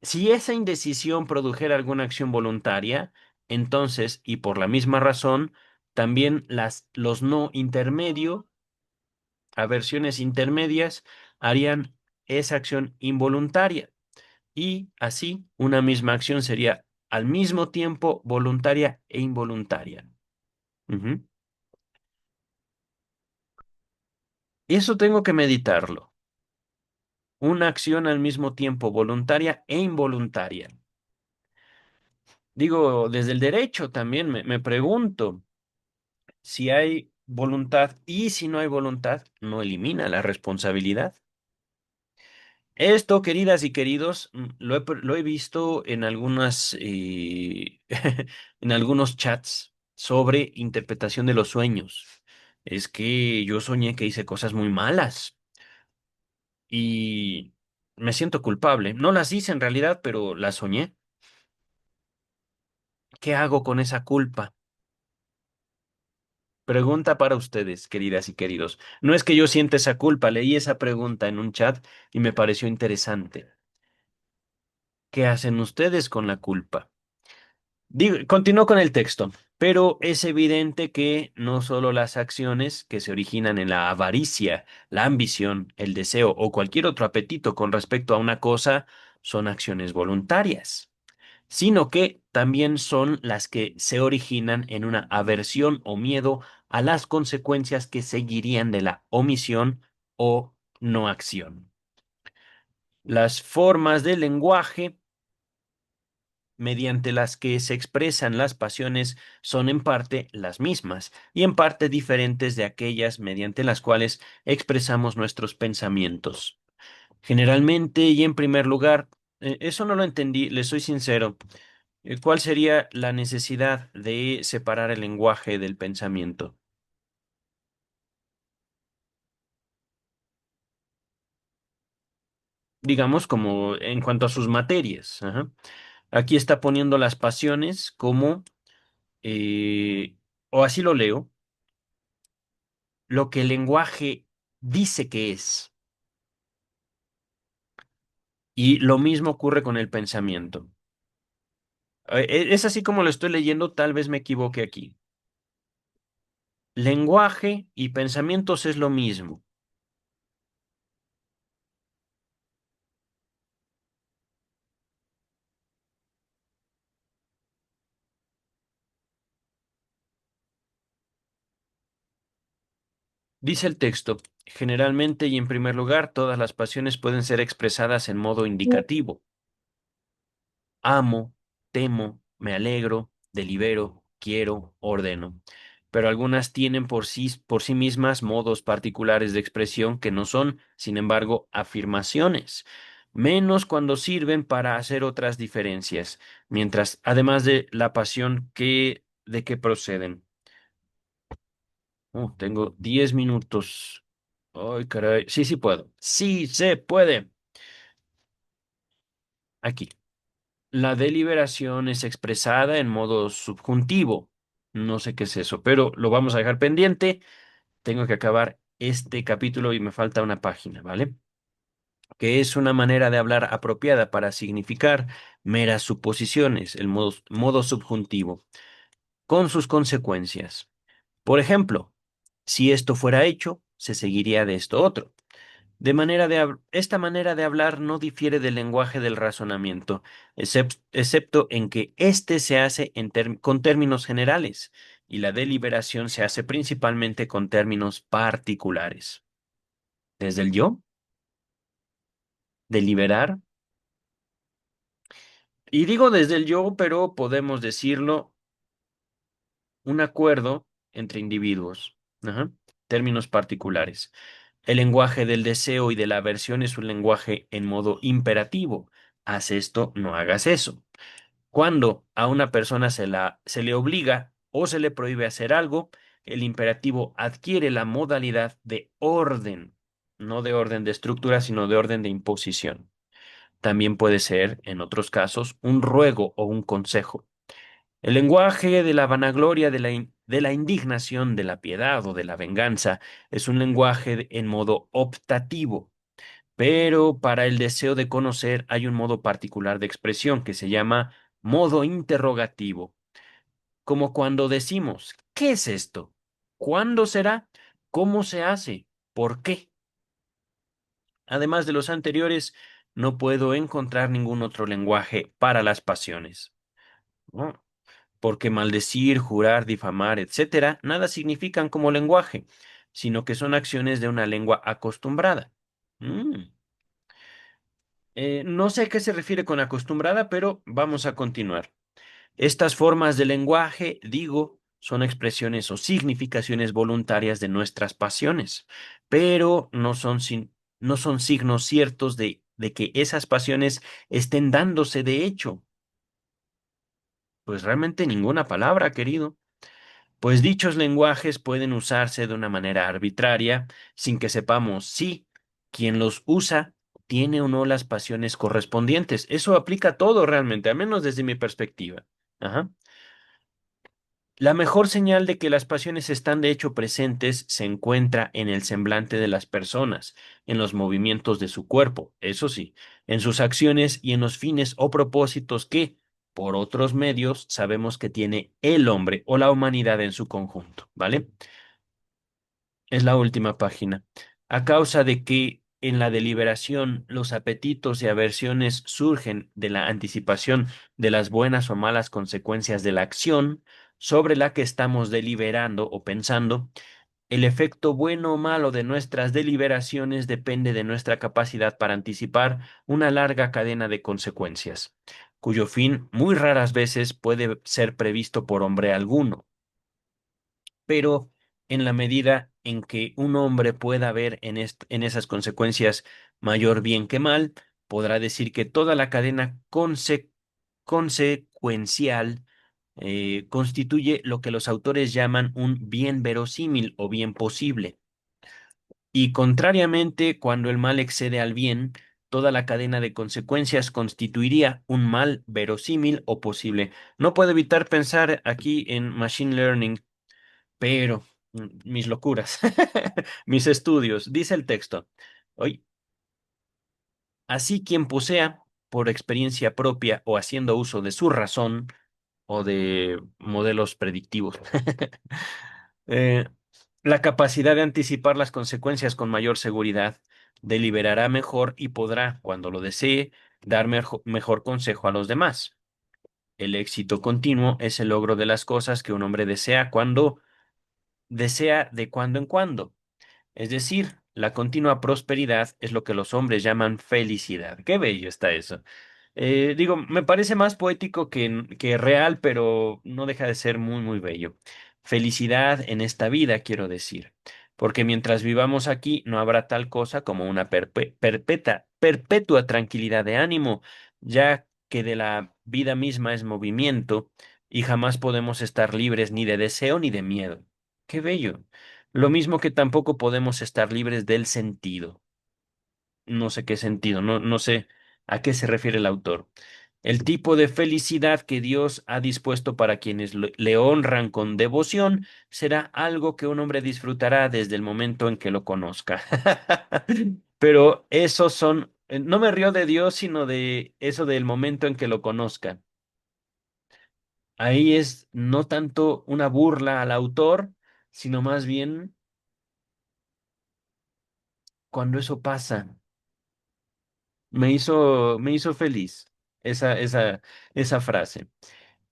si esa indecisión produjera alguna acción voluntaria, entonces, y por la misma razón, también los no intermedio aversiones intermedias harían esa acción involuntaria y así una misma acción sería al mismo tiempo voluntaria e involuntaria. Ujú. Eso tengo que meditarlo. Una acción al mismo tiempo voluntaria e involuntaria. Digo, desde el derecho también me pregunto si hay voluntad y si no hay voluntad, no elimina la responsabilidad. Esto, queridas y queridos, lo he visto en en algunos chats sobre interpretación de los sueños. Es que yo soñé que hice cosas muy malas y me siento culpable. No las hice en realidad, pero las soñé. ¿Qué hago con esa culpa? Pregunta para ustedes, queridas y queridos. No es que yo sienta esa culpa, leí esa pregunta en un chat y me pareció interesante. ¿Qué hacen ustedes con la culpa? Continúo con el texto, pero es evidente que no solo las acciones que se originan en la avaricia, la ambición, el deseo o cualquier otro apetito con respecto a una cosa son acciones voluntarias, sino que también son las que se originan en una aversión o miedo a las consecuencias que seguirían de la omisión o no acción. Las formas del lenguaje mediante las que se expresan las pasiones son en parte las mismas y en parte diferentes de aquellas mediante las cuales expresamos nuestros pensamientos. Generalmente y en primer lugar, eso no lo entendí, le soy sincero. ¿Cuál sería la necesidad de separar el lenguaje del pensamiento? Digamos, como en cuanto a sus materias. Ajá. Aquí está poniendo las pasiones como, eh, o así lo leo, lo que el lenguaje dice que es. Y lo mismo ocurre con el pensamiento. Es así como lo estoy leyendo, tal vez me equivoque aquí. Lenguaje y pensamientos es lo mismo. Dice el texto, generalmente y en primer lugar, todas las pasiones pueden ser expresadas en modo indicativo. Amo, temo, me alegro, delibero, quiero, ordeno. Pero algunas tienen por sí mismas modos particulares de expresión que no son, sin embargo, afirmaciones, menos cuando sirven para hacer otras diferencias, mientras, además de la pasión de que proceden. Tengo 10 minutos. Ay, caray. Sí, sí puedo. Sí, se puede. Aquí. La deliberación es expresada en modo subjuntivo. No sé qué es eso, pero lo vamos a dejar pendiente. Tengo que acabar este capítulo y me falta una página, ¿vale? Que es una manera de hablar apropiada para significar meras suposiciones, el modo subjuntivo, con sus consecuencias. Por ejemplo, si esto fuera hecho, se seguiría de esto otro. Esta manera de hablar no difiere del lenguaje del razonamiento, excepto en que éste se hace con términos generales y la deliberación se hace principalmente con términos particulares. Desde el yo, deliberar, y digo desde el yo, pero podemos decirlo un acuerdo entre individuos. Ajá. Términos particulares. El lenguaje del deseo y de la aversión es un lenguaje en modo imperativo. Haz esto, no hagas eso. Cuando a una persona se le obliga o se le prohíbe hacer algo, el imperativo adquiere la modalidad de orden, no de orden de estructura, sino de orden de imposición. También puede ser, en otros casos, un ruego o un consejo. El lenguaje de la vanagloria, de la indignación, de la piedad o de la venganza es un lenguaje en modo optativo, pero para el deseo de conocer hay un modo particular de expresión que se llama modo interrogativo, como cuando decimos, ¿qué es esto? ¿Cuándo será? ¿Cómo se hace? ¿Por qué? Además de los anteriores, no puedo encontrar ningún otro lenguaje para las pasiones. ¿No? Porque maldecir, jurar, difamar, etcétera, nada significan como lenguaje, sino que son acciones de una lengua acostumbrada. Mm. No sé a qué se refiere con acostumbrada, pero vamos a continuar. Estas formas de lenguaje, digo, son expresiones o significaciones voluntarias de nuestras pasiones, pero no son signos ciertos de que esas pasiones estén dándose de hecho. Pues realmente ninguna palabra, querido. Pues dichos lenguajes pueden usarse de una manera arbitraria, sin que sepamos si quien los usa tiene o no las pasiones correspondientes. Eso aplica a todo realmente, al menos desde mi perspectiva. Ajá. La mejor señal de que las pasiones están de hecho presentes se encuentra en el semblante de las personas, en los movimientos de su cuerpo, eso sí, en sus acciones y en los fines o propósitos que, por otros medios, sabemos que tiene el hombre o la humanidad en su conjunto, ¿vale? Es la última página. A causa de que en la deliberación los apetitos y aversiones surgen de la anticipación de las buenas o malas consecuencias de la acción sobre la que estamos deliberando o pensando, El efecto bueno o malo de nuestras deliberaciones depende de nuestra capacidad para anticipar una larga cadena de consecuencias, cuyo fin muy raras veces puede ser previsto por hombre alguno, pero en la medida en que un hombre pueda ver en esas consecuencias mayor bien que mal, podrá decir que toda la cadena consecuencial constituye lo que los autores llaman un bien verosímil o bien posible. Y contrariamente, cuando el mal excede al bien, toda la cadena de consecuencias constituiría un mal verosímil o posible. No puedo evitar pensar aquí en machine learning, pero mis locuras, mis estudios, dice el texto. Hoy, así quien posea, por experiencia propia o haciendo uso de su razón o de modelos predictivos, eh, la capacidad de anticipar las consecuencias con mayor seguridad, deliberará mejor y podrá, cuando lo desee, dar mejor consejo a los demás. El éxito continuo es el logro de las cosas que un hombre desea cuando desea de cuando en cuando. Es decir, la continua prosperidad es lo que los hombres llaman felicidad. Qué bello está eso. Digo, me parece más poético que real, pero no deja de ser muy, muy bello. Felicidad en esta vida, quiero decir. Porque mientras vivamos aquí, no habrá tal cosa como una perpetua tranquilidad de ánimo, ya que de la vida misma es movimiento y jamás podemos estar libres ni de deseo ni de miedo. Qué bello. Lo mismo que tampoco podemos estar libres del sentido. No sé qué sentido, no sé a qué se refiere el autor. El tipo de felicidad que Dios ha dispuesto para quienes le honran con devoción será algo que un hombre disfrutará desde el momento en que lo conozca. Pero esos son, no me río de Dios, sino de eso del momento en que lo conozca. Ahí es no tanto una burla al autor, sino más bien cuando eso pasa. Me hizo feliz esa frase.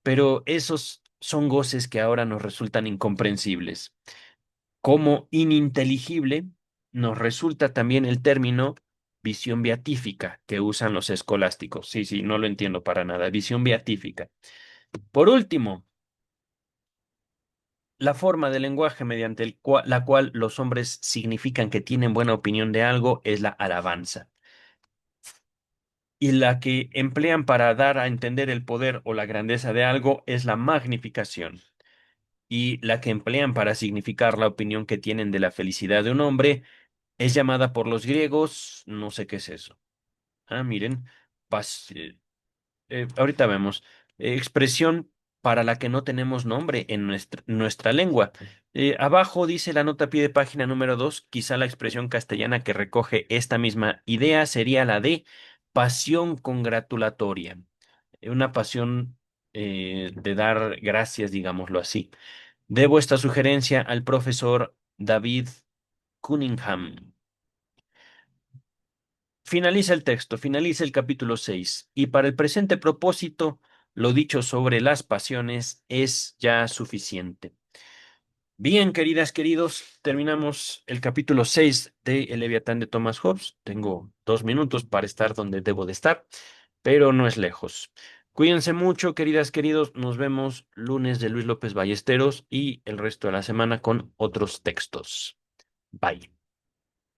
Pero esos son goces que ahora nos resultan incomprensibles. Como ininteligible, nos resulta también el término visión beatífica que usan los escolásticos. Sí, sí, no lo entiendo para nada. Visión beatífica. Por último, la forma de lenguaje mediante la cual los hombres significan que tienen buena opinión de algo es la alabanza. Y la que emplean para dar a entender el poder o la grandeza de algo es la magnificación. Y la que emplean para significar la opinión que tienen de la felicidad de un hombre es llamada por los griegos, no sé qué es eso. Ah, miren, pas- eh, ahorita vemos, expresión para la que no tenemos nombre en nuestra lengua. Abajo dice la nota a pie de página número 2, quizá la expresión castellana que recoge esta misma idea sería la de pasión congratulatoria, una pasión de dar gracias, digámoslo así. Debo esta sugerencia al profesor David Cunningham. Finaliza el texto, finaliza el capítulo 6 y para el presente propósito, lo dicho sobre las pasiones es ya suficiente. Bien, queridas, queridos, terminamos el capítulo 6 de El Leviatán de Thomas Hobbes. Tengo 2 minutos para estar donde debo de estar, pero no es lejos. Cuídense mucho, queridas, queridos. Nos vemos lunes de Luis López Ballesteros y el resto de la semana con otros textos. Bye.